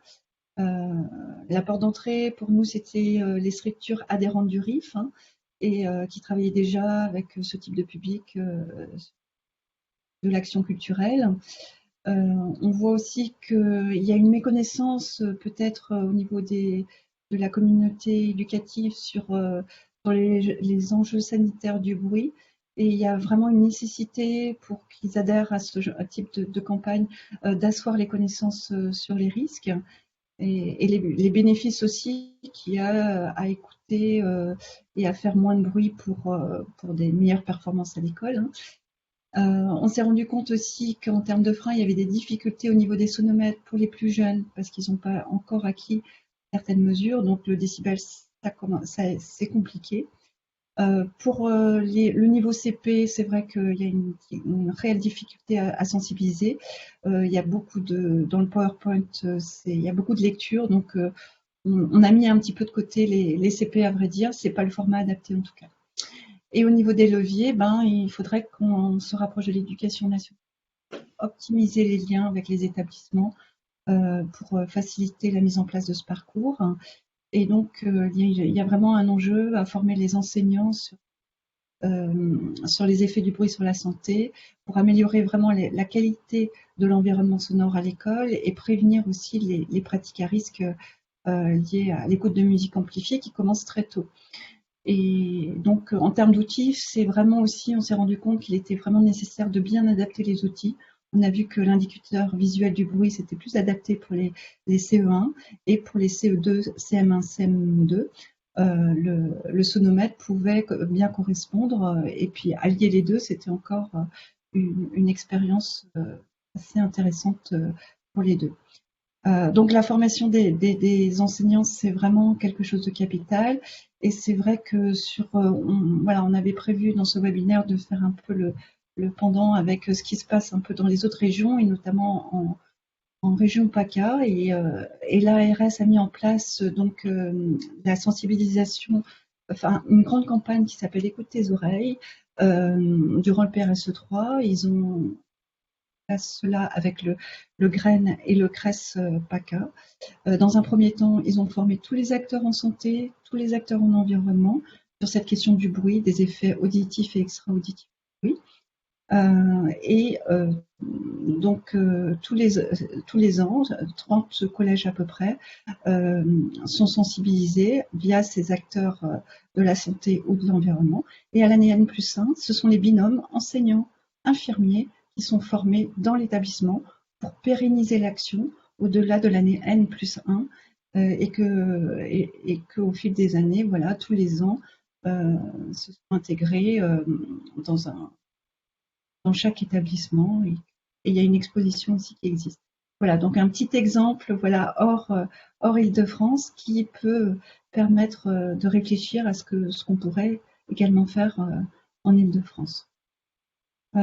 S7: La porte d'entrée, pour nous, c'était les structures adhérentes du RIF et qui travaillaient déjà avec ce type de public de l'action culturelle. On voit aussi qu'il y a une méconnaissance peut-être au niveau de la communauté éducative sur les enjeux sanitaires du bruit. Et il y a vraiment une nécessité pour qu'ils adhèrent à ce type de campagne d'asseoir les connaissances sur les risques et les bénéfices aussi qu'il y a à écouter et à faire moins de bruit pour des meilleures performances à l'école. On s'est rendu compte aussi qu'en termes de freins, il y avait des difficultés au niveau des sonomètres pour les plus jeunes parce qu'ils n'ont pas encore acquis certaines mesures. Donc le décibel, c'est compliqué. Pour le niveau CP, c'est vrai qu'il y a une réelle difficulté à sensibiliser. Il y a beaucoup dans le PowerPoint, il y a beaucoup de lectures, donc on a mis un petit peu de côté les CP à vrai dire. C'est pas le format adapté en tout cas. Et au niveau des leviers, il faudrait qu'on se rapproche de l'éducation nationale, optimiser les liens avec les établissements pour faciliter la mise en place de ce parcours. Et donc, il y a vraiment un enjeu à former les enseignants sur les effets du bruit sur la santé, pour améliorer vraiment la qualité de l'environnement sonore à l'école et prévenir aussi les pratiques à risque liées à l'écoute de musique amplifiée qui commencent très tôt. Et donc, en termes d'outils, c'est vraiment aussi, on s'est rendu compte qu'il était vraiment nécessaire de bien adapter les outils. On a vu que l'indicateur visuel du bruit, c'était plus adapté pour les CE1 et pour les CE2, CM1, CM2. Le sonomètre pouvait bien correspondre et puis allier les deux, c'était encore une expérience assez intéressante pour les deux. Donc la formation des enseignants, c'est vraiment quelque chose de capital. Et c'est vrai que on avait prévu dans ce webinaire de faire un peu le pendant avec ce qui se passe un peu dans les autres régions et notamment en région PACA. Et l'ARS a mis en place donc la sensibilisation, enfin une grande campagne qui s'appelle Écoute tes oreilles durant le PRSE3. Ils ont cela avec le GREN et le CRES PACA. Dans un premier temps, ils ont formé tous les acteurs en santé, tous les acteurs en environnement sur cette question du bruit, des effets auditifs et extra-auditifs du bruit. Donc tous les ans, 30 collèges à peu près sont sensibilisés via ces acteurs de la santé ou de l'environnement. Et à l'année N+1, ce sont les binômes enseignants-infirmiers qui sont formés dans l'établissement pour pérenniser l'action, au-delà de l'année N+1 et qu'au fil des années, voilà, tous les ans, se sont intégrés dans chaque établissement et il y a une exposition aussi qui existe. Voilà, donc un petit exemple, voilà, hors Île-de-France qui peut permettre de réfléchir à ce qu'on pourrait également faire en Île-de-France.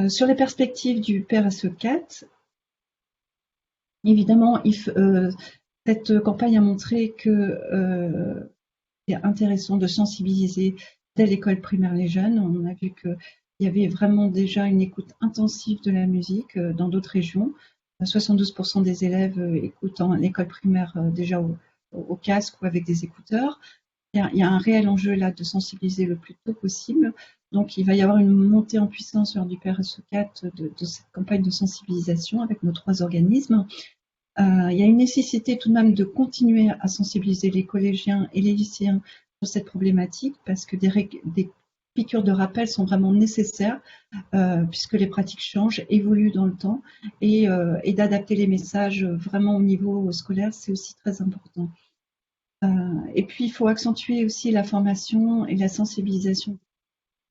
S7: Sur les perspectives du PRSE 4, évidemment, cette campagne a montré que c'est intéressant de sensibiliser dès l'école primaire les jeunes. On a vu qu'il y avait vraiment déjà une écoute intensive de la musique dans d'autres régions. 72% des élèves écoutent en l'école primaire déjà au casque ou avec des écouteurs. Il y a un réel enjeu là de sensibiliser le plus tôt possible. Donc, il va y avoir une montée en puissance lors du PRSE 4 de cette campagne de sensibilisation avec nos 3 organismes. Il y a une nécessité tout de même de continuer à sensibiliser les collégiens et les lycéens sur cette problématique parce que des piqûres de rappel sont vraiment nécessaires puisque les pratiques changent, évoluent dans le temps et d'adapter les messages vraiment au niveau scolaire, c'est aussi très important. Et puis, il faut accentuer aussi la formation et la sensibilisation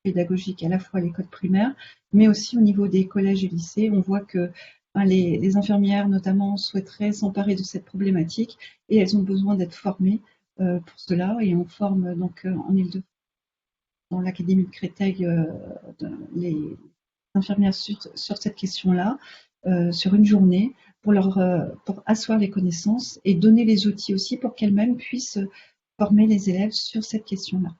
S7: pédagogique à la fois à l'école primaire, mais aussi au niveau des collèges et lycées. On voit que les infirmières, notamment, souhaiteraient s'emparer de cette problématique et elles ont besoin d'être formées pour cela. Et on forme donc en Île-de-France, dans l'Académie de Créteil, les infirmières sur cette question-là, sur une journée, pour asseoir les connaissances et donner les outils aussi pour qu'elles-mêmes puissent former les élèves sur cette question-là.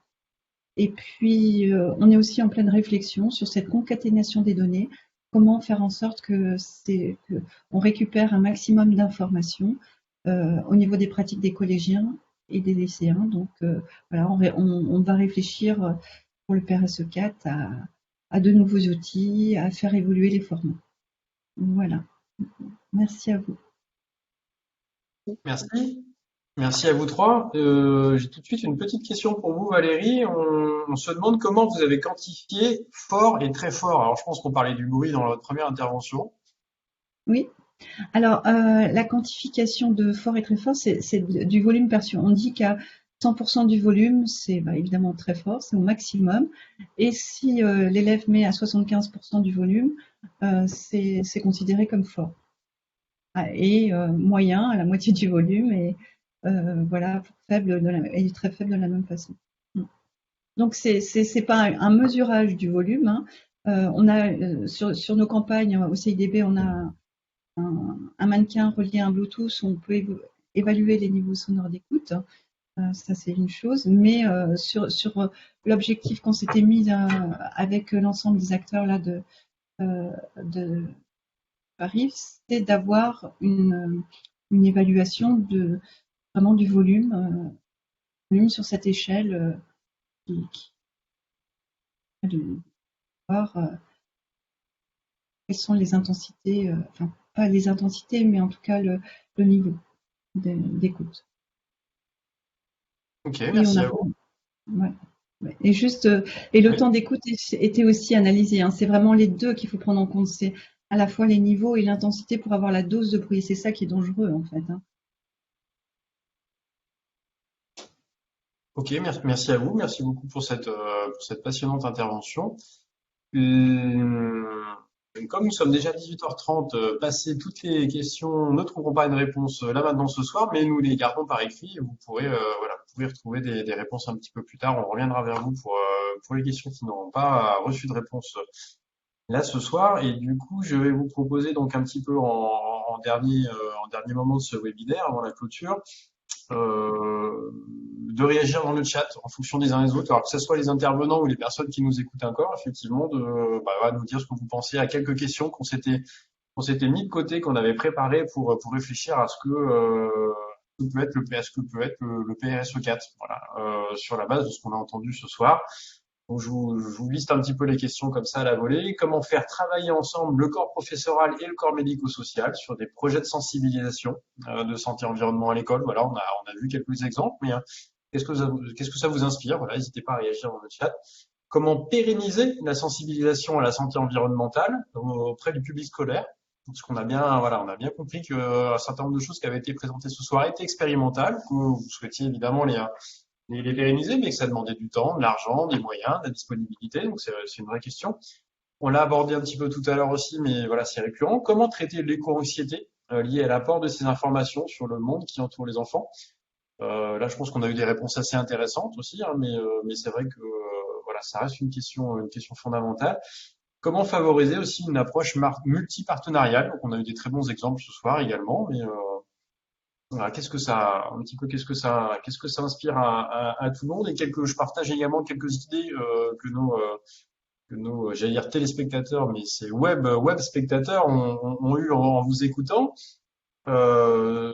S7: Et puis, on est aussi en pleine réflexion sur cette concaténation des données, comment faire en sorte qu'on récupère un maximum d'informations au niveau des pratiques des collégiens et des lycéens. Donc, voilà, on va réfléchir pour le PRSE 4 à de nouveaux outils, à faire évoluer les formats. Voilà. Merci à vous.
S1: Merci. Merci à vous 3. J'ai tout de suite une petite question pour vous, Valérie. On se demande comment vous avez quantifié fort et très fort. Alors, je pense qu'on parlait du bruit dans votre première intervention.
S7: Oui. Alors, la quantification de fort et très fort, c'est du volume perçu. On dit qu'à 100% du volume, c'est évidemment très fort, c'est au maximum. Et si l'élève met à 75% du volume, c'est considéré comme fort. Et moyen, à la moitié du volume, et voilà, faible et très faible de la même façon. Donc, c'est pas un mesurage du volume. Hein. On a sur nos campagnes au CIDB, on a un mannequin relié à un Bluetooth où on peut évaluer les niveaux sonores d'écoute. Ça, c'est une chose. Mais sur l'objectif qu'on s'était mis avec l'ensemble des acteurs là de Paris, c'est d'avoir une évaluation vraiment du volume sur cette échelle de voir quelles sont les intensités, enfin pas les intensités, mais en tout cas le niveau d'écoute.
S1: Ok, merci à vous.
S7: Ouais. Et le temps d'écoute était aussi analysé. Hein. C'est vraiment les deux qu'il faut prendre en compte. C'est à la fois les niveaux et l'intensité pour avoir la dose de bruit. C'est ça qui est dangereux en fait. Hein.
S1: Ok, merci à vous. Merci beaucoup pour cette passionnante intervention. Comme nous sommes déjà à 18h30, passé toutes les questions ne trouveront pas une réponse là maintenant ce soir, mais nous les gardons par écrit et vous pourrez retrouver des réponses un petit peu plus tard. On reviendra vers vous pour les questions qui n'auront pas reçu de réponse là ce soir. Et du coup, je vais vous proposer donc un petit peu en dernier moment de ce webinaire avant la clôture. De réagir dans le chat en fonction des uns des autres, alors que ce soit les intervenants ou les personnes qui nous écoutent encore, effectivement, de nous dire ce que vous pensez à quelques questions qu'on s'était mis de côté, qu'on avait préparées pour réfléchir à ce que peut être le PRSE 4, voilà, sur la base de ce qu'on a entendu ce soir. Donc, je vous liste un petit peu les questions comme ça à la volée. Comment faire travailler ensemble le corps professoral et le corps médico-social sur des projets de sensibilisation de santé environnement à l'école. Voilà, on a vu quelques exemples, mais qu'est-ce que ça vous inspire? Voilà, n'hésitez pas à réagir dans le chat. Comment pérenniser la sensibilisation à la santé environnementale auprès du public scolaire? Parce qu'on a bien, voilà, on a bien compris que un certain nombre de choses qui avaient été présentées ce soir étaient expérimentales, que vous souhaitiez évidemment les pérenniser, mais que ça demandait du temps, de l'argent, des moyens, de la disponibilité. Donc c'est une vraie question. On l'a abordé un petit peu tout à l'heure aussi, mais voilà, c'est récurrent. Comment traiter l'éco-anxiété liée à l'apport de ces informations sur le monde qui entoure les enfants? Là, je pense qu'on a eu des réponses assez intéressantes aussi, hein, mais c'est vrai que voilà, ça reste une question fondamentale. Comment favoriser aussi une approche multipartenariale? Donc, on a eu des très bons exemples ce soir également, mais voilà, qu'est-ce que ça inspire à tout le monde et je partage également quelques idées que nos, j'allais dire téléspectateurs, mais c'est web spectateurs ont eu en vous écoutant. Euh,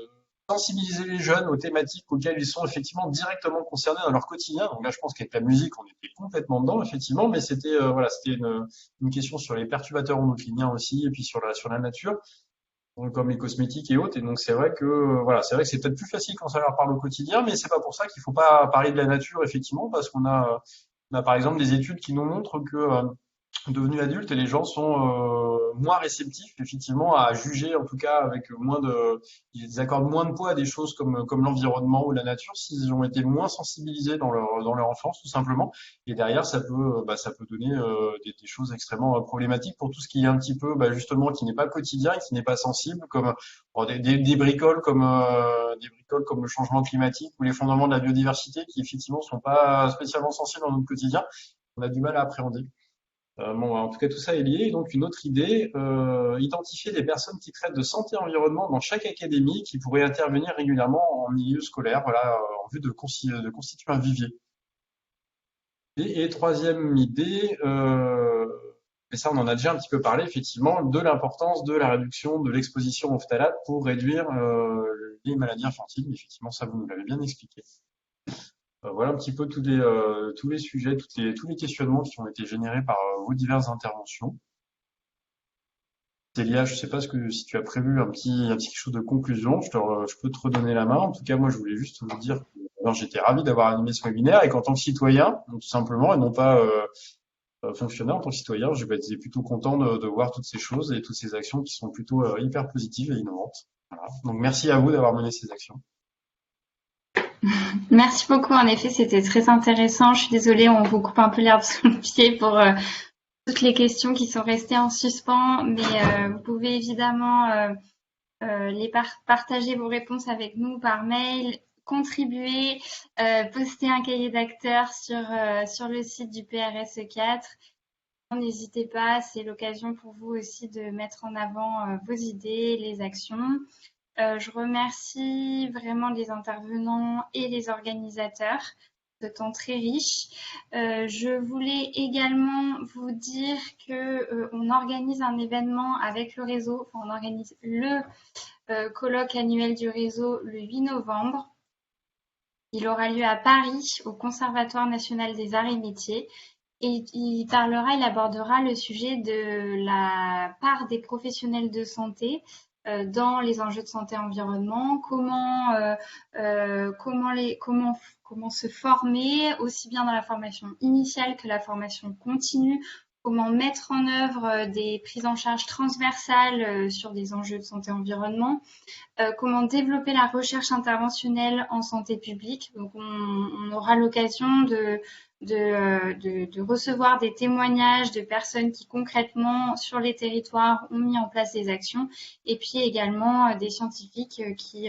S1: Sensibiliser les jeunes aux thématiques auxquelles ils sont effectivement directement concernés dans leur quotidien. Donc là, je pense qu'avec la musique, on était complètement dedans, effectivement, mais c'était voilà, c'était une question sur les perturbateurs endocriniens aussi, et puis sur la nature, donc, comme les cosmétiques et autres. Et donc c'est vrai que voilà, c'est vrai que c'est peut-être plus facile quand ça leur parle au quotidien, mais c'est pas pour ça qu'il faut pas parler de la nature, effectivement, parce on a par exemple des études qui nous montrent que devenus adultes et les gens sont moins réceptifs effectivement à juger, en tout cas avec ils accordent moins de poids à des choses comme l'environnement ou la nature s'ils ont été moins sensibilisés dans leur enfance tout simplement. Et derrière ça peut donner des choses extrêmement problématiques pour tout ce qui est un petit peu justement qui n'est pas quotidien et qui n'est pas sensible, comme des bricoles comme le changement climatique ou l'effondrement de la biodiversité, qui effectivement sont pas spécialement sensibles dans notre quotidien. On a du mal à appréhender. Bon, en tout cas, tout ça est lié. Et donc, une autre idée, identifier des personnes qui traitent de santé et environnement dans chaque académie qui pourraient intervenir régulièrement en milieu scolaire, voilà, en vue de constituer un vivier. Et troisième idée, et ça on en a déjà un petit peu parlé, effectivement, de l'importance de la réduction de l'exposition aux phtalates pour réduire les maladies infantiles. Effectivement, ça vous nous l'avez bien expliqué. Voilà un petit peu tous les sujets, tous les questionnements qui ont été générés par vos diverses interventions. Célia, je ne sais pas si tu as prévu un petit quelque chose de conclusion. Je peux te redonner la main. En tout cas, moi, je voulais juste vous dire que alors, j'étais ravi d'avoir animé ce webinaire et qu'en tant que citoyen, tout simplement, et non pas fonctionnaire, en tant que citoyen, j'étais plutôt content de voir toutes ces choses et toutes ces actions qui sont plutôt hyper positives et innovantes. Voilà. Donc, merci à vous d'avoir mené ces actions.
S2: Merci beaucoup. En effet, c'était très intéressant. Je suis désolée, on vous coupe un peu l'herbe sous le pied pour toutes les questions qui sont restées en suspens, mais vous pouvez évidemment partager vos réponses avec nous par mail, contribuer, poster un cahier d'acteurs sur le site du PRSE 4. N'hésitez pas, c'est l'occasion pour vous aussi de mettre en avant vos idées, les actions. Je remercie vraiment les intervenants et les organisateurs de ce temps très riche. Je voulais également vous dire que on organise un événement avec le réseau. Enfin, on organise le colloque annuel du réseau le 8 novembre. Il aura lieu à Paris, au Conservatoire national des arts et métiers. Et il abordera le sujet de la part des professionnels de santé dans les enjeux de santé environnement, comment se former, aussi bien dans la formation initiale que la formation continue, comment mettre en œuvre des prises en charge transversales sur des enjeux de santé environnement, comment développer la recherche interventionnelle en santé publique. Donc on aura l'occasion de recevoir des témoignages de personnes qui concrètement sur les territoires ont mis en place des actions, et puis également des scientifiques qui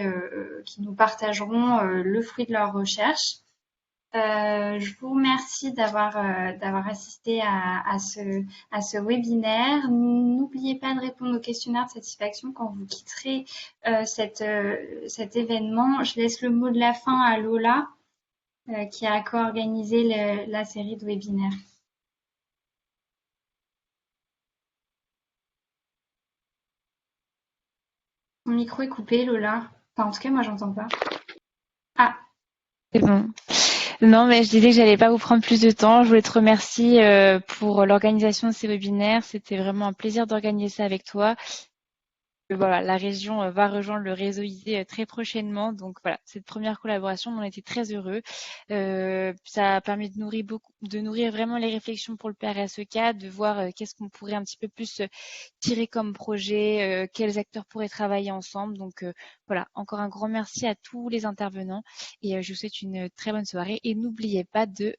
S2: nous partageront le fruit de leur recherche. Je vous remercie d'avoir assisté à ce webinaire. N'oubliez pas de répondre au questionnaire de satisfaction quand vous quitterez cet événement. Je laisse le mot de la fin à Lola, qui a co-organisé la série de webinaires. Mon micro est coupé, Lola. Enfin, en tout cas, moi, j'entends pas. Ah.
S3: C'est bon. Non, mais je disais que j'allais pas vous prendre plus de temps. Je voulais te remercier pour l'organisation de ces webinaires. C'était vraiment un plaisir d'organiser ça avec toi. voilà, la région va rejoindre le réseau ISE très prochainement. Donc voilà, cette première collaboration, on était très heureux. Ça a permis de nourrir vraiment les réflexions pour le PRSE4, de voir qu'est-ce qu'on pourrait un petit peu plus tirer comme projet, quels acteurs pourraient travailler ensemble. Donc voilà, encore un grand merci à tous les intervenants et je vous souhaite une très bonne soirée. Et n'oubliez pas de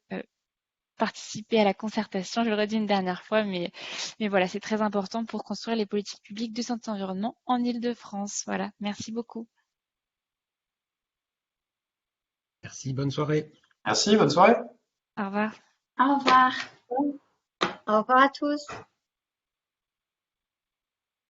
S3: participer à la concertation, je le redis une dernière fois, mais voilà, c'est très important pour construire les politiques publiques de santé et environnement en Île-de-France. Voilà, merci beaucoup.
S9: Merci, bonne soirée.
S1: Merci, bonne soirée.
S3: Au revoir.
S2: Au revoir.
S6: Au revoir à tous.